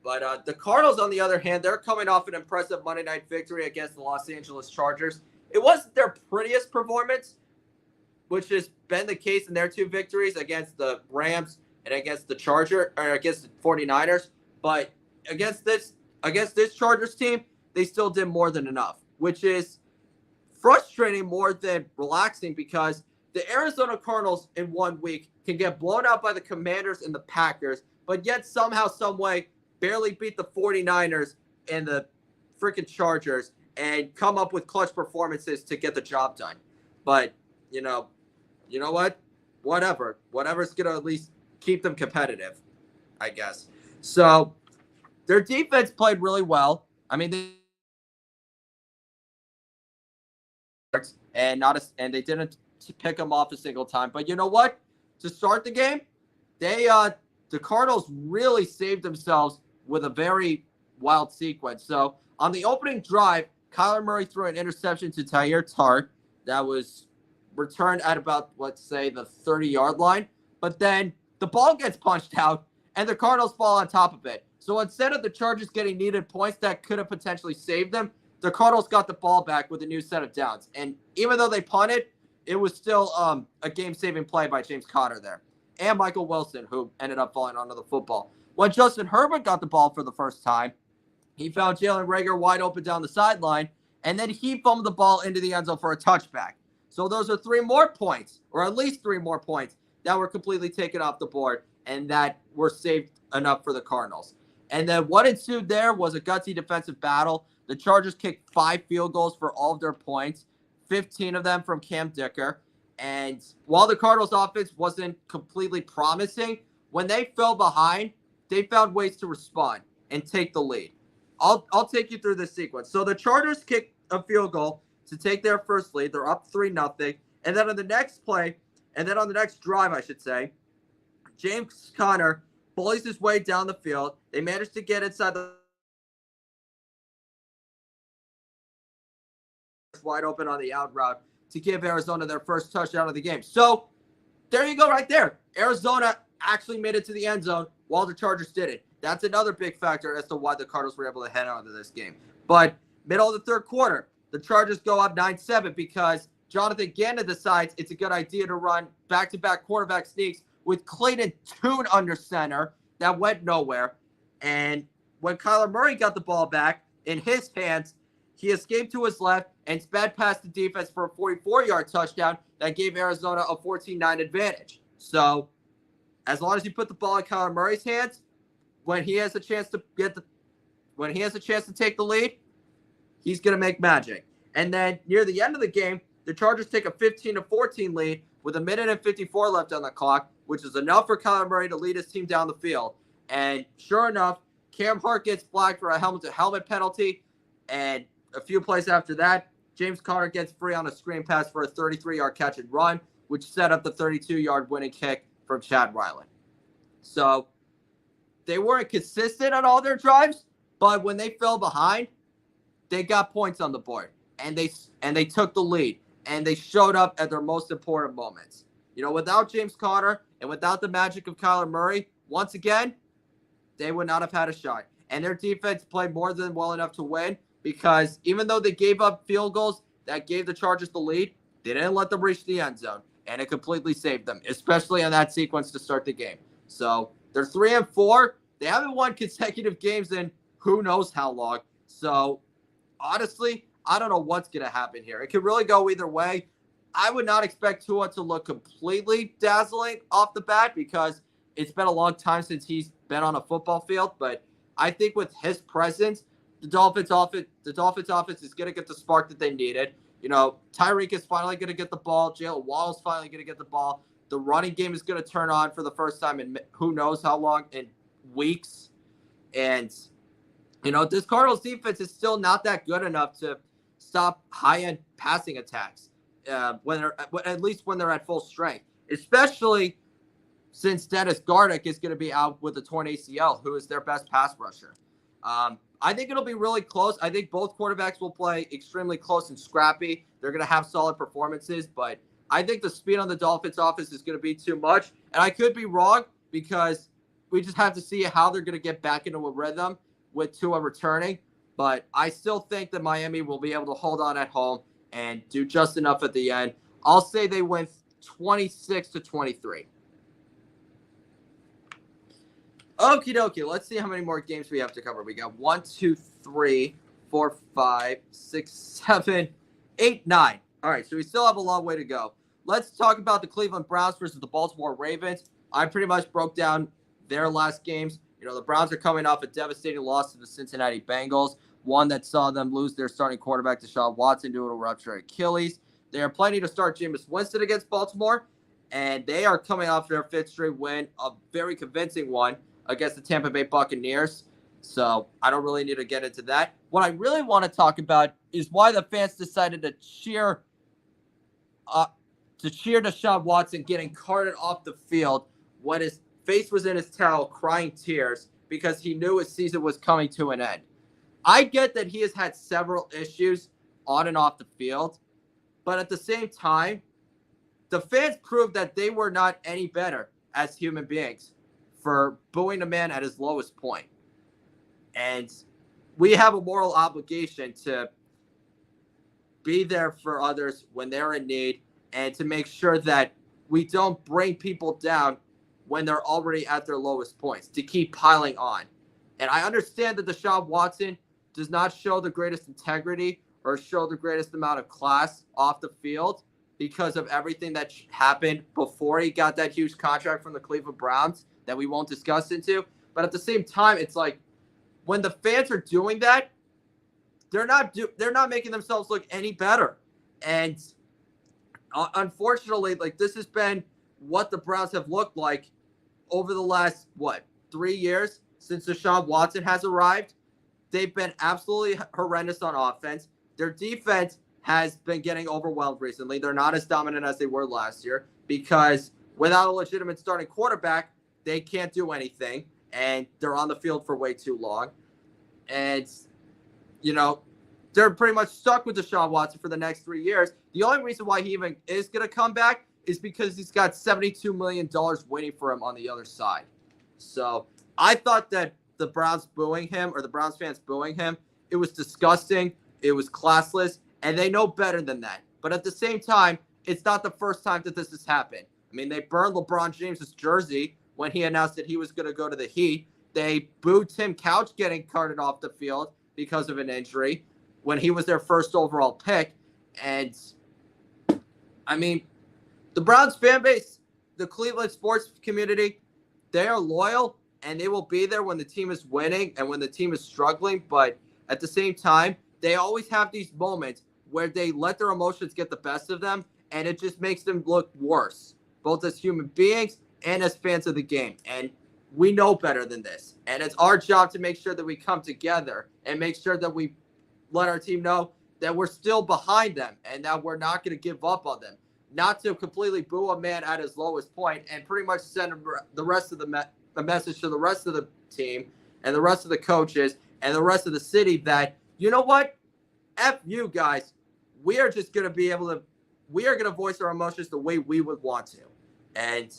But the Cardinals, on the other hand, they're coming off an impressive Monday night victory against the Los Angeles Chargers. It wasn't their prettiest performance, which has been the case in their two victories against the Rams and against the 49ers. But against this Chargers team, they still did more than enough, which is frustrating more than relaxing, because the Arizona Cardinals in 1 week can get blown out by the Commanders and the Packers, but yet somehow, some way, barely beat the 49ers and the freaking Chargers and come up with clutch performances to get the job done. But, you know what? Whatever's going to at least keep them competitive, I guess. So their defense played really well. I mean, they didn't pick them off a single time. But you know what? To start the game, the Cardinals really saved themselves with a very wild sequence. So on the opening drive, Kyler Murray threw an interception to Tyler Tart that was returned at about, let's say, the 30-yard line. But then the ball gets punched out, and the Cardinals fall on top of it. So instead of the Chargers getting needed points that could have potentially saved them, the Cardinals got the ball back with a new set of downs. And even though they punted, it was still a game-saving play by James Conner there. And Michael Wilson, who ended up falling onto the football. When Justin Herbert got the ball for the first time, he found Jalen Reagor wide open down the sideline, and then he fumbled the ball into the end zone for a touchback. So those are 3 more points, or at least 3 more points, that were completely taken off the board and that were saved enough for the Cardinals. And then what ensued there was a gutsy defensive battle. The Chargers kicked 5 field goals for all of their points, 15 of them from Cam Dicker. And while the Cardinals offense wasn't completely promising, when they fell behind, they found ways to respond and take the lead. I'll take you through this sequence. So the Chargers kicked a field goal to take their first lead. They're up 3-0. And then on the next drive, I should say, James Conner bullies his way down the field. They managed to get inside the wide open on the out route to give Arizona their first touchdown of the game. So there you go right there. Arizona actually made it to the end zone while the Chargers didn't. That's another big factor as to why the Cardinals were able to head out of this game. But middle of the third quarter, the Chargers go up 9-7 because Jonathan Gannon decides it's a good idea to run back-to-back quarterback sneaks with Clayton Tune under center. That went nowhere. And when Kyler Murray got the ball back in his hands, he escaped to his left and sped past the defense for a 44-yard touchdown that gave Arizona a 14-9 advantage. So as long as you put the ball in Kyler Murray's hands, when he has a chance to take the lead, he's going to make magic. And then near the end of the game, the Chargers take a 15-14 lead with 1:54 left on the clock, which is enough for Kyler Murray to lead his team down the field. And sure enough, Cam Hart gets flagged for a helmet-to-helmet penalty. And a few plays after that, James Conner gets free on a screen pass for a 33-yard catch and run, which set up the 32-yard winning kick from Chad Ryland. So they weren't consistent on all their drives, but when they fell behind, they got points on the board, and they took the lead, and they showed up at their most important moments. Without James Conner and without the magic of Kyler Murray, once again, they would not have had a shot. And their defense played more than well enough to win, because even though they gave up field goals that gave the Chargers the lead, they didn't let them reach the end zone, and it completely saved them, especially on that sequence to start the game. So they're 3-4. They haven't won consecutive games in who knows how long. So honestly, I don't know what's going to happen here. It could really go either way. I would not expect Tua to look completely dazzling off the bat because it's been a long time since he's been on a football field. But I think with his presence, the Dolphins offense is going to get the spark that they needed. Tyreek is finally going to get the ball. Jalen Waddle's finally going to get the ball. The running game is going to turn on for the first time in who knows how long, in weeks. And, this Cardinals defense is still not that good enough to stop high-end passing attacks at least when they're at full strength, especially since Dennis Gardeck is going to be out with a torn ACL, who is their best pass rusher. I think it'll be really close. I think both quarterbacks will play extremely close and scrappy. They're going to have solid performances, but I think the speed on the Dolphins offense is going to be too much. And I could be wrong because we just have to see how they're going to get back into a rhythm with Tua returning. But I still think that Miami will be able to hold on at home and do just enough at the end. I'll say they win 26-23. Okie dokie. Let's see how many more games we have to cover. We got 1, 2, 3, 4, 5, 6, 7, 8, 9. All right, so we still have a long way to go. Let's talk about the Cleveland Browns versus the Baltimore Ravens. I pretty much broke down their last games. The Browns are coming off a devastating loss to the Cincinnati Bengals, one that saw them lose their starting quarterback, Deshaun Watson, due to a ruptured Achilles. They are planning to start Jameis Winston against Baltimore, and they are coming off their fifth straight win, a very convincing one against the Tampa Bay Buccaneers. So I don't really need to get into that. What I really want to talk about is why the fans decided to cheer Deshaun Watson getting carted off the field when his face was in his towel, crying tears because he knew his season was coming to an end. I get that he has had several issues on and off the field, but at the same time, the fans proved that they were not any better as human beings for booing a man at his lowest point. And we have a moral obligation to be there for others when they're in need and to make sure that we don't bring people down when they're already at their lowest points, to keep piling on. And I understand that Deshaun Watson does not show the greatest integrity or show the greatest amount of class off the field because of everything that happened before he got that huge contract from the Cleveland Browns that we won't discuss into. But at the same time, it's like when the fans are doing that, they're not making themselves look any better. And unfortunately, this has been what the Browns have looked like over the last, 3 years since Deshaun Watson has arrived. They've been absolutely horrendous on offense. Their defense has been getting overwhelmed recently. They're not as dominant as they were last year because without a legitimate starting quarterback, they can't do anything, and they're on the field for way too long. And, they're pretty much stuck with Deshaun Watson for the next 3 years. The only reason why he even is going to come back is because he's got $72 million waiting for him on the other side. So I thought that the Browns booing him, or the Browns fans booing him, it was disgusting. It was classless, and they know better than that. But at the same time, it's not the first time that this has happened. I mean, they burned LeBron James's jersey when he announced that he was going to go to the Heat. They booed Tim Couch getting carted off the field because of an injury when he was their first overall pick. And, I mean, the Browns fan base, the Cleveland sports community, they are loyal, and they will be there when the team is winning and when the team is struggling. But at the same time, they always have these moments where they let their emotions get the best of them, and it just makes them look worse, both as human beings and as fans of the game. And we know better than this. And it's our job to make sure that we come together and make sure that we let our team know that we're still behind them and that we're not going to give up on them. Not to completely boo a man at his lowest point and pretty much send the rest of the message to the rest of the team and the rest of the coaches and the rest of the city that, you know what? F you guys. We are just going to voice our emotions the way we would want to. And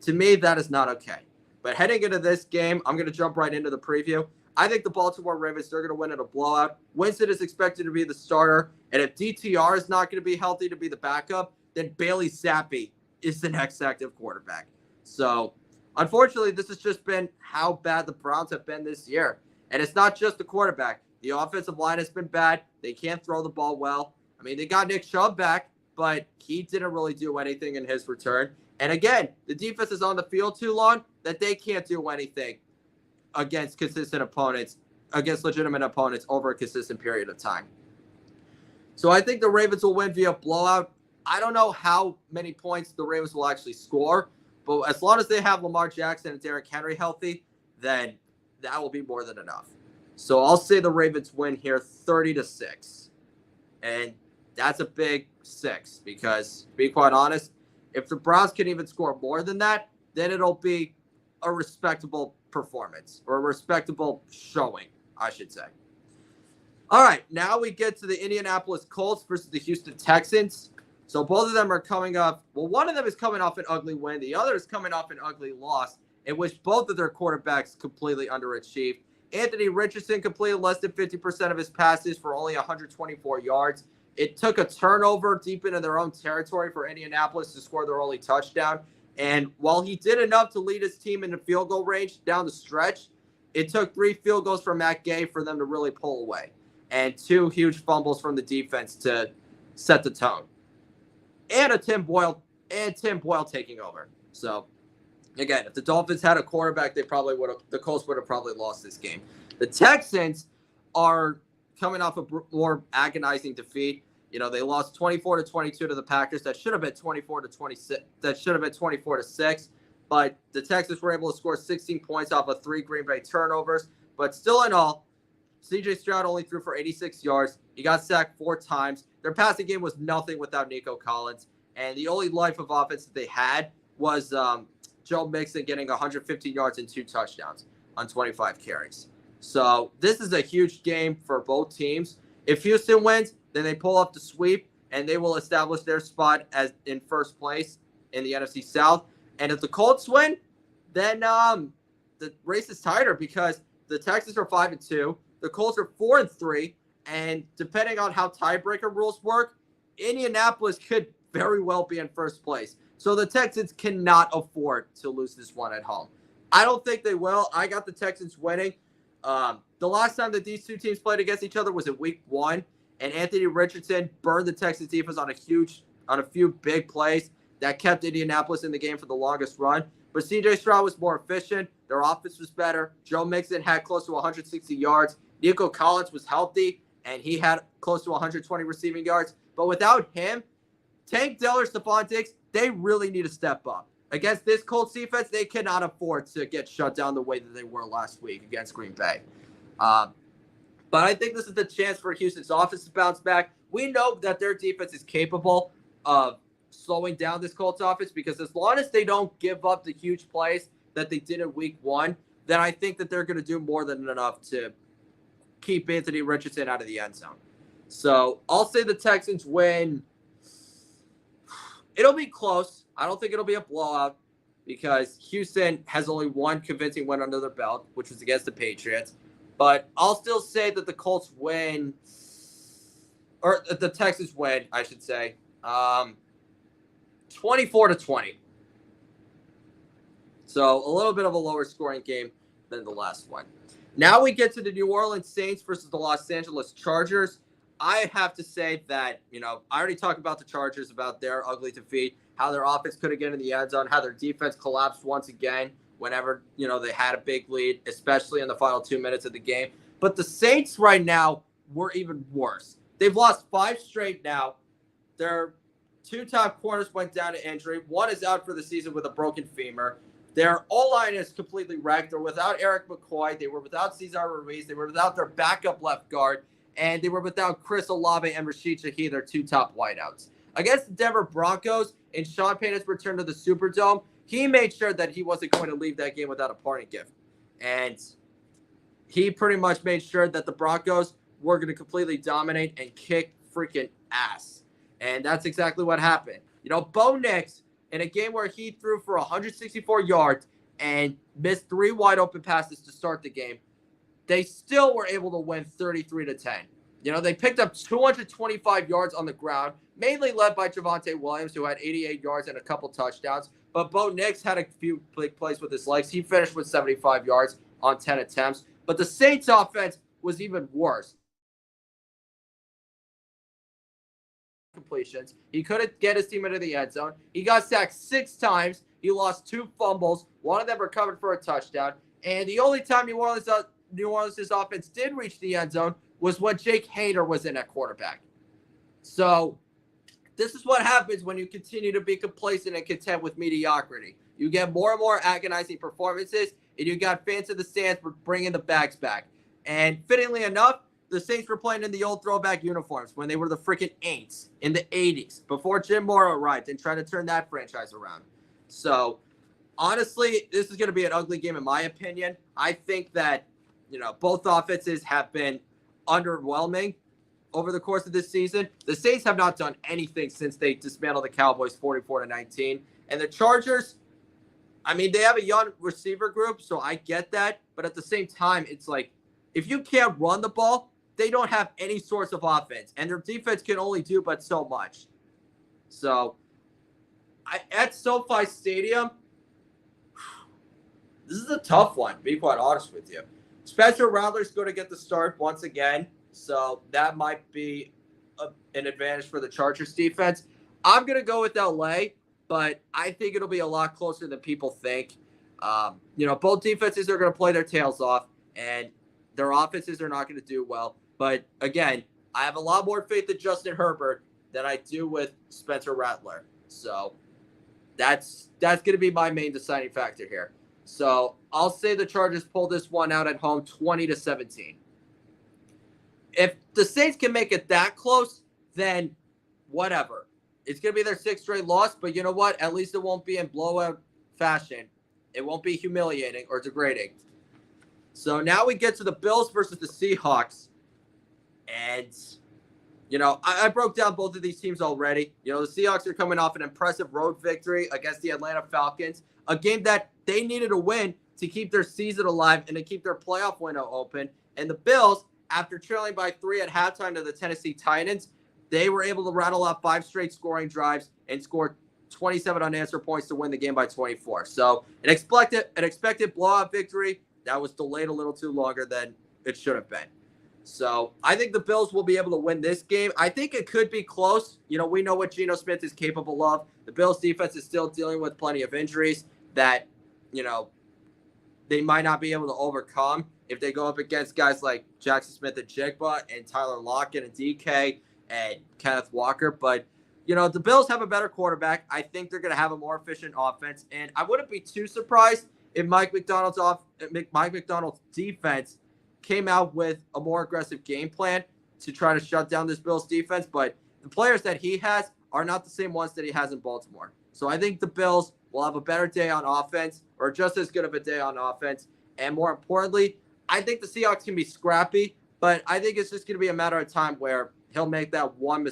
to me, that is not okay. But heading into this game, I'm going to jump right into the preview. I think the Baltimore Ravens, they're going to win in a blowout. Winston is expected to be the starter. And if DTR is not going to be healthy to be the backup, then Bailey Zappi is the next active quarterback. So, unfortunately, this has just been how bad the Browns have been this year. And it's not just the quarterback. The offensive line has been bad. They can't throw the ball well. I mean, they got Nick Chubb back, but he didn't really do anything in his return. And again, the defense is on the field too long that they can't do anything against consistent opponents against legitimate opponents over a consistent period of time. So I think the Ravens will win via blowout. I don't know how many points the Ravens will actually score, but as long as they have Lamar Jackson and Derrick Henry healthy, then that will be more than enough. So I'll say the Ravens win here 30-6. And that's a big 6 because, to be quite honest, if the Browns can even score more than that, then it'll be a respectable performance or a respectable showing, I should say. All right, now we get to the Indianapolis Colts versus the Houston Texans. So both of them are coming off, well, one of them is coming off an ugly win. The other is coming off an ugly loss in which both of their quarterbacks completely underachieved. Anthony Richardson completed less than 50% of his passes for only 124 yards. It took a turnover deep into their own territory for Indianapolis to score their only touchdown. And while he did enough to lead his team into field goal range down the stretch, it took 3 field goals from Matt Gay for them to really pull away. And 2 huge fumbles from the defense to set the tone. And Tim Boyle taking over. So, again, if the Dolphins had a quarterback, the Colts would have probably lost this game. The Texans are coming off a more agonizing defeat. You know, they lost 24-22 to the Packers. That should have been 24-26. That should have been 24-6. But the Texans were able to score 16 points off of 3 Green Bay turnovers. But still in all, C.J. Stroud only threw for 86 yards. He got sacked 4 times. Their passing game was nothing without Nico Collins. And the only life of offense that they had was Joe Mixon getting 115 yards and 2 touchdowns on 25 carries. So this is a huge game for both teams. If Houston wins, then they pull off the sweep, and they will establish their spot as in first place in the NFC South. And if the Colts win, then the race is tighter because the Texans are 5-2. The Colts are 4-3, and depending on how tiebreaker rules work, Indianapolis could very well be in first place. So the Texans cannot afford to lose this one at home. I don't think they will. I got the Texans winning. The last time that these two teams played against each other was in Week 1, and Anthony Richardson burned the Texans defense on a few big plays that kept Indianapolis in the game for the longest run. But C.J. Stroud was more efficient. Their offense was better. Joe Mixon had close to 160 yards. Nico Collins was healthy, and he had close to 120 receiving yards. But without him, Tank Dell or Stephon Diggs, they really need to step up. Against this Colts defense, they cannot afford to get shut down the way that they were last week against Green Bay. But I think this is the chance for Houston's offense to bounce back. We know that their defense is capable of slowing down this Colts offense because as long as they don't give up the huge plays that they did in Week 1, then I think that they're going to do more than enough to keep Anthony Richardson out of the end zone. So I'll say the Texans win. It'll be close. I don't think it'll be a blowout because Houston has only one convincing win under their belt, which was against the Patriots. But I'll still say that the Colts win, or the Texans win, I should say, 24-20. So a little bit of a lower scoring game than the last one. Now we get to the New Orleans Saints versus the Los Angeles Chargers. I have to say that, I already talked about the Chargers, about their ugly defeat, how their offense couldn't get in the end zone, how their defense collapsed once again whenever, they had a big lead, especially in the final 2 minutes of the game. But the Saints right now were even worse. They've lost 5 straight now. Their 2 top corners went down to injury. One is out for the season with a broken femur. Their O-line is completely wrecked. They're without Eric McCoy. They were without Cesar Ruiz. They were without their backup left guard. And they were without Chris Olave and Rashid Shaheed, their 2 top wideouts. Against the Denver Broncos, in Sean Payton's return to the Superdome, he made sure that he wasn't going to leave that game without a parting gift. And he pretty much made sure that the Broncos were going to completely dominate and kick freaking ass. And that's exactly what happened. Bo Nix, in a game where he threw for 164 yards and missed 3 wide open passes to start the game, they still were able to win 33-10. They picked up 225 yards on the ground, mainly led by Javonte Williams, who had 88 yards and a couple touchdowns. But Bo Nix had a few big plays with his legs. He finished with 75 yards on 10 attempts. But the Saints offense was even worse. Completions. He couldn't get his team into the end zone. He got sacked 6 times. He lost 2 fumbles. One of them recovered for a touchdown. And the only time New Orleans New Orleans' offense did reach the end zone was when Jake Hader was in at quarterback. So this is what happens when you continue to be complacent and content with mediocrity. You get more and more agonizing performances, and you got fans in the stands for bringing the bags back. And fittingly enough, the Saints were playing in the old throwback uniforms when they were the freaking Aints in the 80s, before Jim Mora arrived and tried to turn that franchise around. So, honestly, this is going to be an ugly game in my opinion. I think that, both offenses have been underwhelming over the course of this season. The Saints have not done anything since they dismantled the Cowboys 44-19. And the Chargers, they have a young receiver group, so I get that. But at the same time, it's like, if you can't run the ball, they don't have any source of offense. And their defense can only do but so much. So, at SoFi Stadium, this is a tough one, to be quite honest with you. Spencer Rattler's going to get the start once again, so that might be an advantage for the Chargers defense. I'm going to go with LA, but I think it'll be a lot closer than people think. Both defenses are going to play their tails off, and their offenses are not going to do well. But, again, I have a lot more faith in Justin Herbert than I do with Spencer Rattler. So that's going to be my main deciding factor here. So I'll say the Chargers pull this one out at home 20-17. If the Saints can make it that close, then whatever. It's going to be their 6th straight loss, but you know what? At least it won't be in blowout fashion. It won't be humiliating or degrading. So now we get to the Bills versus the Seahawks. And, I broke down both of these teams already. The Seahawks are coming off an impressive road victory against the Atlanta Falcons, a game that they needed to win to keep their season alive and to keep their playoff window open. And the Bills, after trailing by 3 at halftime to the Tennessee Titans, they were able to rattle off 5 straight scoring drives and scored 27 unanswered points to win the game by 24. So an expected blowout victory that was delayed a little too longer than it should have been. So I think the Bills will be able to win this game. I think it could be close. We know what Geno Smith is capable of. The Bills defense is still dealing with plenty of injuries that, they might not be able to overcome if they go up against guys like Jackson Smith and Jigba and Tyler Lockett and DK and Kenneth Walker. But, the Bills have a better quarterback. I think they're going to have a more efficient offense. And I wouldn't be too surprised if Mike McDonald's defense came out with a more aggressive game plan to try to shut down this Bills defense. But the players that he has are not the same ones that he has in Baltimore. So I think the Bills will have a better day on offense, or just as good of a day on offense. And more importantly, I think the Seahawks can be scrappy, but I think it's just going to be a matter of time where he'll make that one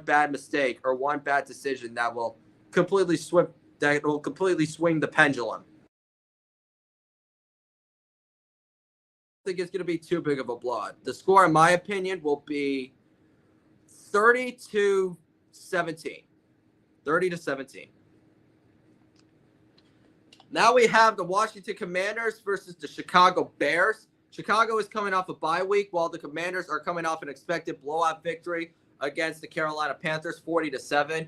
bad mistake or one bad decision that will completely swing the pendulum. I think it's going to be too big of a blowout. The score, in my opinion, will be 30-17. 30-17. Now we have the Washington Commanders versus the Chicago Bears. Chicago is coming off a bye week, while the Commanders are coming off an expected blowout victory against the Carolina Panthers, 40-7.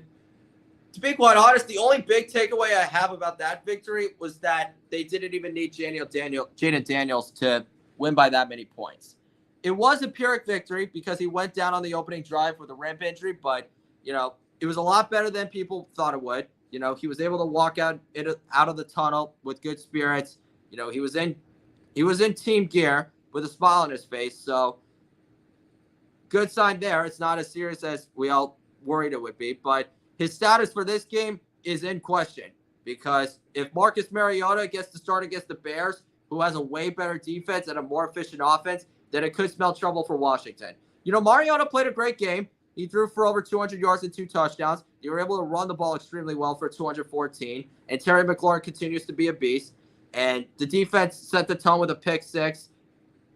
To be quite honest, the only big takeaway I have about that victory was that they didn't even need Jaden Daniels to win by that many points. It was a Pyrrhic victory because he went down on the opening drive with a rib injury, but, it was a lot better than people thought it would. He was able to walk out of the tunnel with good spirits. He was in team gear with a smile on his face. So good sign there. It's not as serious as we all worried it would be, but his status for this game is in question because if Marcus Mariota gets to start against the Bears, who has a way better defense and a more efficient offense, then it could spell trouble for Washington. Mariota played a great game. He threw for over 200 yards and 2 touchdowns. They were able to run the ball extremely well for 214. And Terry McLaurin continues to be a beast. And the defense set the tone with a pick 6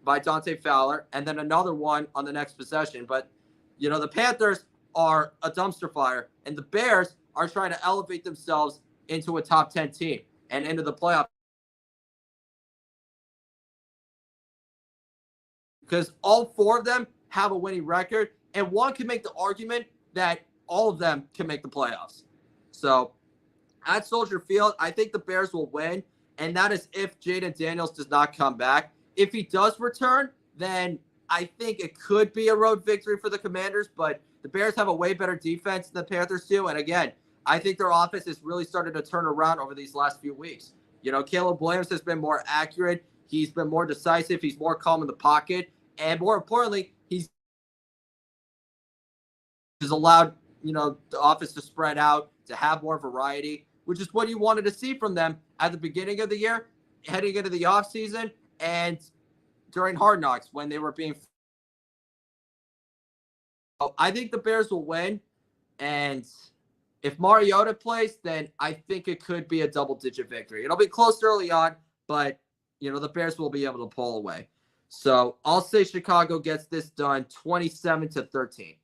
by Dante Fowler, and then another one on the next possession. But, the Panthers are a dumpster fire, and the Bears are trying to elevate themselves into a top 10 team and into the playoff. Because all 4 of them have a winning record, and one can make the argument that all of them can make the playoffs. So at Soldier Field, I think the Bears will win, and that is if Jaden Daniels does not come back. if he does return, then I think it could be a road victory for the Commanders, but the Bears have a way better defense than the Panthers do. And again, I think their offense has really started to turn around over these last few weeks. Caleb Williams has been more accurate. He's been more decisive. He's more calm in the pocket. And more importantly, he's allowed, the offense to spread out, to have more variety, which is what you wanted to see from them at the beginning of the year, heading into the offseason, and during Hard Knocks when they were being. I think the Bears will win, and if Mariota plays, then I think it could be a double-digit victory. It'll be close early on, but the Bears will be able to pull away. So I'll say Chicago gets this done 27-13.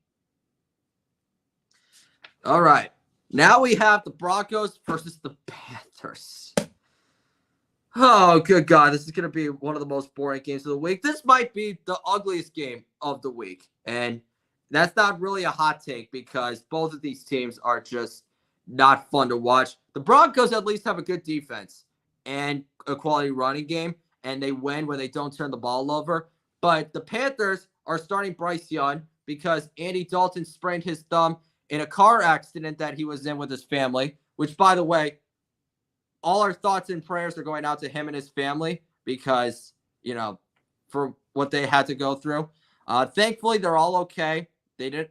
All right. Now we have the Broncos versus the Panthers. Oh, good God. This is going to be one of the most boring games of the week. This might be the ugliest game of the week. And that's not really a hot take because both of these teams are just not fun to watch. The Broncos at least have a good defense and a quality running game, and they win when they don't turn the ball over. But the Panthers are starting Bryce Young because Andy Dalton sprained his thumb in a car accident that he was in with his family, which, by the way, all our thoughts and prayers are going out to him and his family because, for what they had to go through. Thankfully, they're all okay.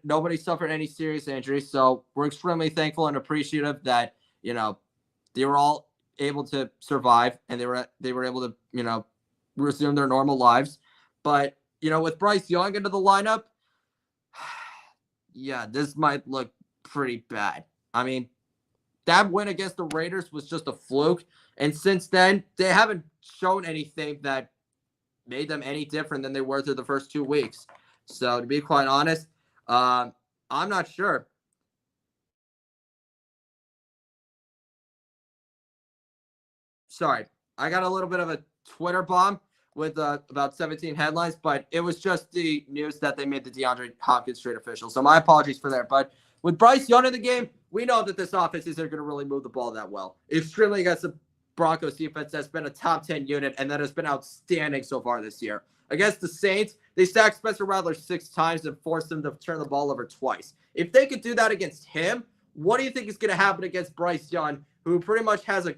Nobody suffered any serious injuries. So we're extremely thankful and appreciative that, they were all able to survive and they were able to, resume their normal lives. But, with Bryce Young into the lineup, yeah, this might look pretty bad. I mean, that win against the Raiders was just a fluke. And since then, they haven't shown anything that made them any different than they were through the first 2 weeks. So to be quite honest, I'm not sure. Sorry, I got a little bit of a Twitter bomb with about 17 headlines, but it was just the news that they made the DeAndre Hopkins trade official. So my apologies for that. But with Bryce Young in the game, we know that this offense isn't going to really move the ball that well. Extremely against the Broncos defense that's been a top 10 unit and that has been outstanding so far this year. Against the Saints, they sacked Spencer Rattler 6 times and forced him to turn the ball over twice. If they could do that against him, what do you think is going to happen against Bryce Young, who pretty much has a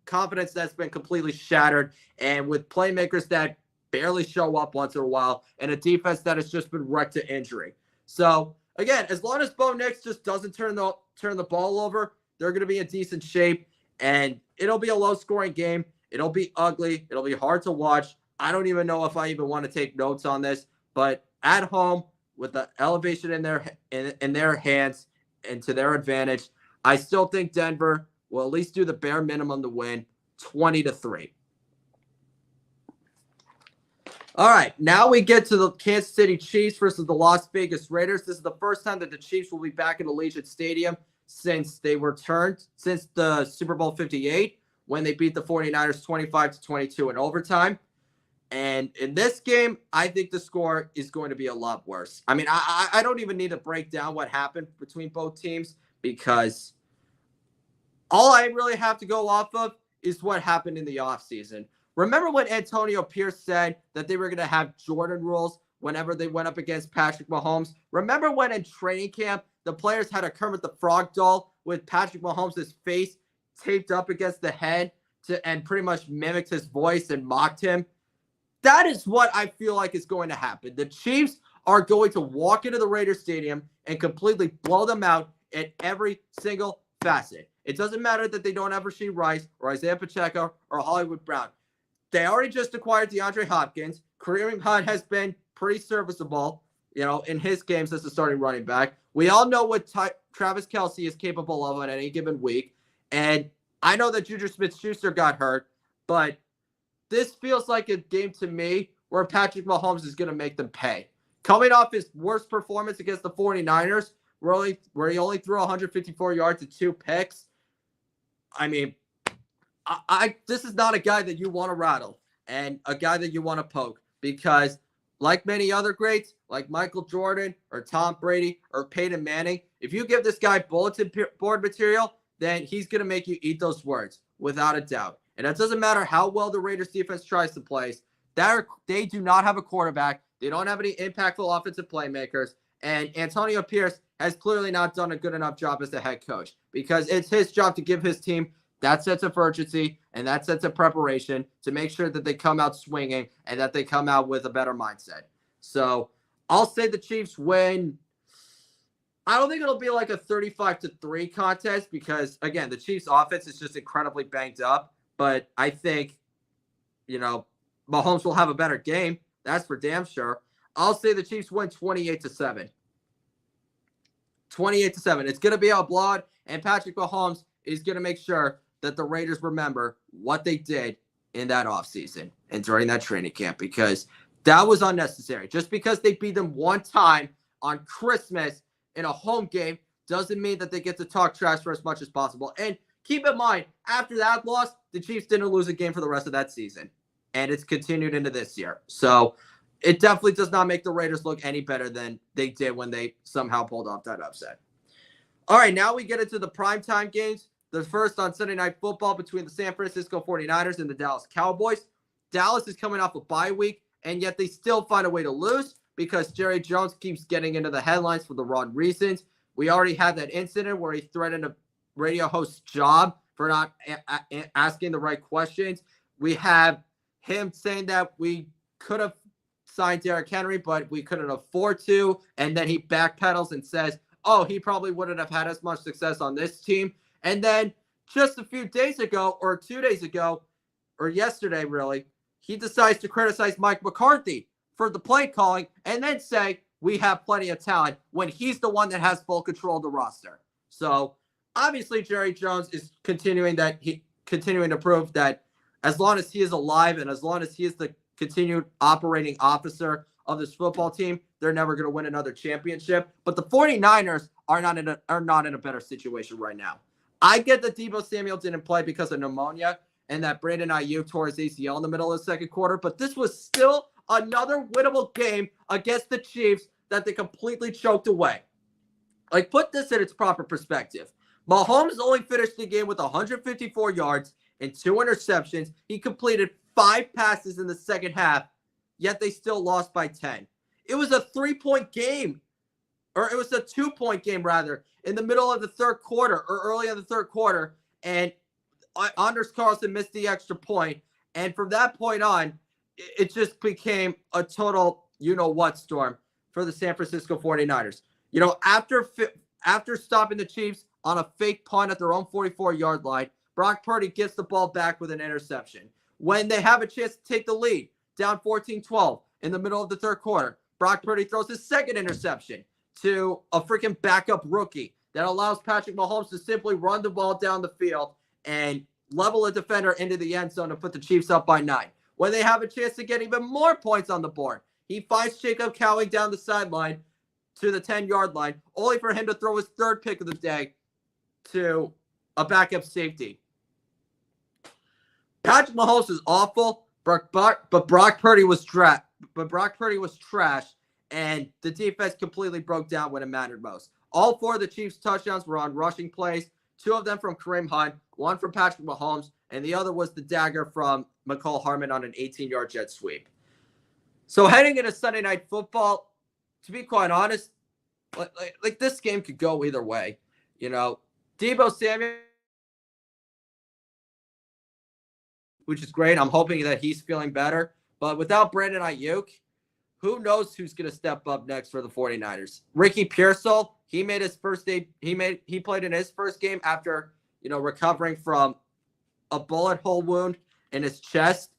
confidence that's been completely shattered, and with playmakers that barely show up once in a while, and a defense that has just been wrecked to injury? So again, as long as Bo Nix just doesn't turn the ball over, they're going to be in decent shape, and it'll be a low-scoring game. It'll be ugly. It'll be hard to watch. I don't even know if I even want to take notes on this, but at home with the elevation in their hands and to their advantage, I still think Denver will at least do the bare minimum to win 20-3. All right, now we get to the Kansas City Chiefs versus the Las Vegas Raiders. This is the first time that the Chiefs will be back in Allegiant Stadium since they returned, since the Super Bowl 58, when they beat the 49ers 25-22 in overtime. And in this game, I think the score is going to be a lot worse. I mean, I don't even need to break down what happened between both teams because all I really have to go off of is what happened in the offseason. Remember when Antonio Pierce said that they were going to have Jordan rules whenever they went up against Patrick Mahomes? Remember when in training camp, the players had a Kermit the Frog doll with Patrick Mahomes' face taped up against the head and pretty much mimicked his voice and mocked him? That is what I feel like is going to happen. The Chiefs are going to walk into the Raiders Stadium and completely blow them out in every single facet. It doesn't matter that they don't have Rashee Rice or Isaiah Pacheco or Hollywood Brown. They already just acquired DeAndre Hopkins. Kareem Hunt has been pretty serviceable, in his games as a starting running back. We all know what Travis Kelce is capable of on any given week. And I know that Juju Smith-Schuster got hurt, but this feels like a game to me where Patrick Mahomes is going to make them pay. Coming off his worst performance against the 49ers, where he only threw 154 yards and 2 picks, I mean, this is not a guy that you want to rattle and a guy that you want to poke because like many other greats, like Michael Jordan or Tom Brady or Peyton Manning, if you give this guy bulletin board material, then he's going to make you eat those words without a doubt. And it doesn't matter how well the Raiders defense tries to play. They do not have a quarterback. They don't have any impactful offensive playmakers. And Antonio Pierce has clearly not done a good enough job as the head coach, because it's his job to give his team that sense of urgency and that sense of preparation to make sure that they come out swinging and that they come out with a better mindset. So I'll say the Chiefs win. I don't think it'll be like a 35-3 contest because, again, the Chiefs' offense is just incredibly banged up. But I think, Mahomes will have a better game. That's for damn sure. I'll say the Chiefs win 28-7. 28-7. It's going to be a blowout, and Patrick Mahomes is going to make sure that the Raiders remember what they did in that offseason and during that training camp, because that was unnecessary. Just because they beat them one time on Christmas in a home game doesn't mean that they get to talk trash for as much as possible. And keep in mind, after that loss, the Chiefs didn't lose a game for the rest of that season, and it's continued into this year. So it definitely does not make the Raiders look any better than they did when they somehow pulled off that upset. All right, now we get into the primetime games. The first on Sunday Night Football between the San Francisco 49ers and the Dallas Cowboys. Dallas is coming off a bye week, and yet they still find a way to lose because Jerry Jones keeps getting into the headlines for the wrong reasons. We already had that incident where he threatened a radio host's job for not asking the right questions. We have him saying that we could have signed Derrick Henry, but we couldn't afford to. And then he backpedals and says, oh, he probably wouldn't have had as much success on this team. And then just a few days ago, or 2 days ago, or yesterday really, he decides to criticize Mike McCarthy for the play calling and then say we have plenty of talent when he's the one that has full control of the roster. So obviously Jerry Jones is continuing to prove that as long as he is alive and as long as he is the continued operating officer of this football team, they're never going to win another championship. But the 49ers are not in a better situation right now. I get that Deebo Samuel didn't play because of pneumonia and that Brandon Ayuk tore his ACL in the middle of the second quarter, but this was still another winnable game against the Chiefs that they completely choked away. Like, put this in its proper perspective. Mahomes only finished the game with 154 yards and 2 interceptions. He completed 5 passes in the second half, yet they still lost by 10. It was a 3-point game, or it was a 2-point game, rather, in the middle of the third quarter or early in the third quarter, and Anders Carlson missed the extra point. And from that point on, it just became a total you-know-what storm for the San Francisco 49ers. After stopping the Chiefs on a fake punt at their own 44-yard line, Brock Purdy gets the ball back with an interception. When they have a chance to take the lead, down 14-12 in the middle of the third quarter, Brock Purdy throws his second interception to a freaking backup rookie that allows Patrick Mahomes to simply run the ball down the field and level a defender into the end zone to put the Chiefs up by 9. When they have a chance to get even more points on the board, he finds Jacob Cowing down the sideline to the 10-yard line, only for him to throw his third pick of the day to a backup safety. Patrick Mahomes is awful, but Brock Purdy was trash. And the defense completely broke down when it mattered most. All 4 of the Chiefs' touchdowns were on rushing plays, 2 of them from Kareem Hunt, 1 from Patrick Mahomes, and the other was the dagger from McCall Harmon on an 18-yard jet sweep. So heading into Sunday Night Football, to be quite honest, like this game could go either way. Deebo Samuel, which is great. I'm hoping that he's feeling better. But without Brandon Ayuk, who knows who's going to step up next for the 49ers? Ricky Pearsall, he played in his first game after, recovering from a bullet hole wound in his chest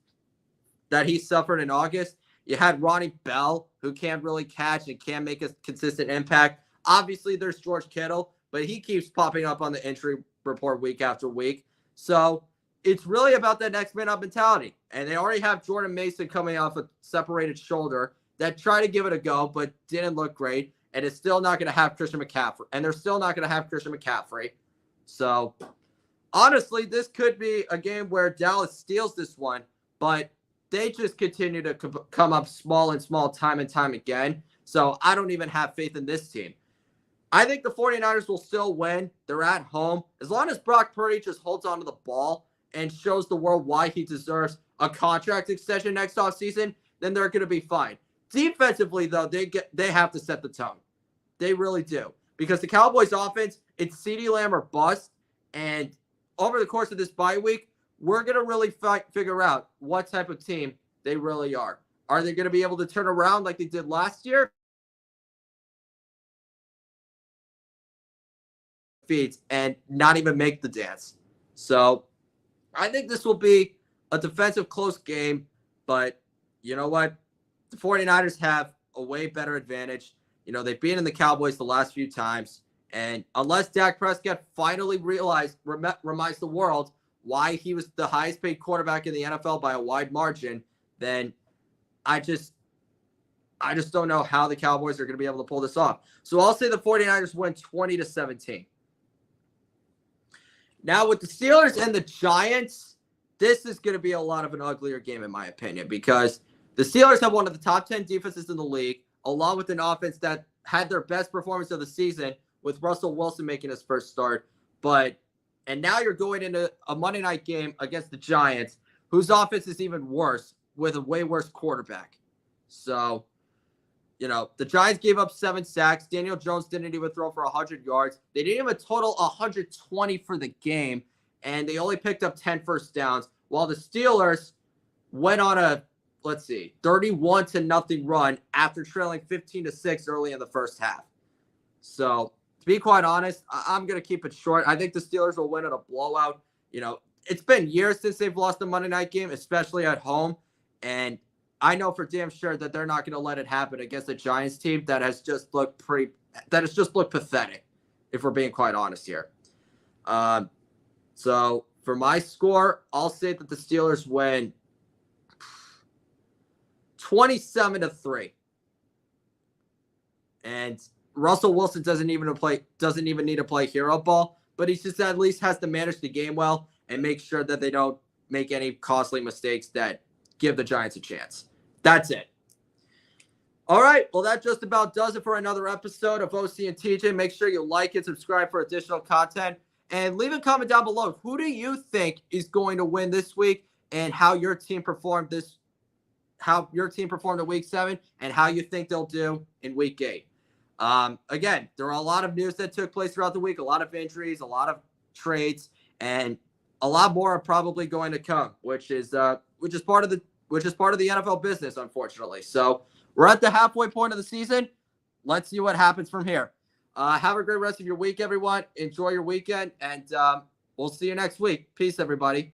that he suffered in August. You had Ronnie Bell, who can't really catch and can't make a consistent impact. Obviously, there's George Kittle, but he keeps popping up on the injury report week after week. So it's really about that next man up mentality. And they already have Jordan Mason coming off a separated shoulder that tried to give it a go, but didn't look great. And is still not going to have Christian McCaffrey. And they're still not going to have Christian McCaffrey. So honestly, this could be a game where Dallas steals this one, but they just continue to come up small and small time and time again. So I don't even have faith in this team. I think the 49ers will still win. They're at home. As long as Brock Purdy just holds onto the ball and shows the world why he deserves a contract extension next offseason, then they're going to be fine. Defensively, though, they have to set the tone. They really do. Because the Cowboys offense, it's CeeDee Lamb or bust. And over the course of this bye week, we're going to really figure out what type of team they really are. Are they going to be able to turn around like they did last year? Feet and not even make the dance. So I think this will be a defensive close game. But you know what? The 49ers have a way better advantage. They've been in the Cowboys the last few times. And unless Dak Prescott finally reminds the world why he was the highest paid quarterback in the NFL by a wide margin, then I just don't know how the Cowboys are going to be able to pull this off. So I'll say the 49ers win 20-17. Now with the Steelers and the Giants, this is going to be a lot of an uglier game in my opinion, because the Steelers have one of the top 10 defenses in the league, along with an offense that had their best performance of the season with Russell Wilson making his first start. And now you're going into a Monday night game against the Giants, whose offense is even worse with a way worse quarterback. So, the Giants gave up 7 sacks. Daniel Jones didn't even throw for 100 yards. They didn't even total 120 for the game, and they only picked up 10 first downs, while the Steelers went on a 31-0 run after trailing 15-6 early in the first half. So, to be quite honest, I'm going to keep it short. I think the Steelers will win at a blowout. It's been years since they've lost a Monday night game, especially at home. And I know for damn sure that they're not going to let it happen against a Giants team that has just looked pathetic, if we're being quite honest here. So for my score, I'll say that the Steelers win 27-3. And Russell Wilson doesn't even need to play hero ball, but he just at least has to manage the game well and make sure that they don't make any costly mistakes that give the Giants a chance. That's it. All right. Well, that just about does it for another episode of OC and TJ. Make sure you like and subscribe for additional content, and leave a comment down below. Who do you think is going to win this week, and how your team performed in week 7, and how you think they'll do in week 8. Again, there are a lot of news that took place throughout the week, a lot of injuries, a lot of trades, and a lot more are probably going to come, which is part of the NFL business, unfortunately. So we're at the halfway point of the season. Let's see what happens from here. Have a great rest of your week, everyone. Enjoy your weekend, and we'll see you next week. Peace, everybody.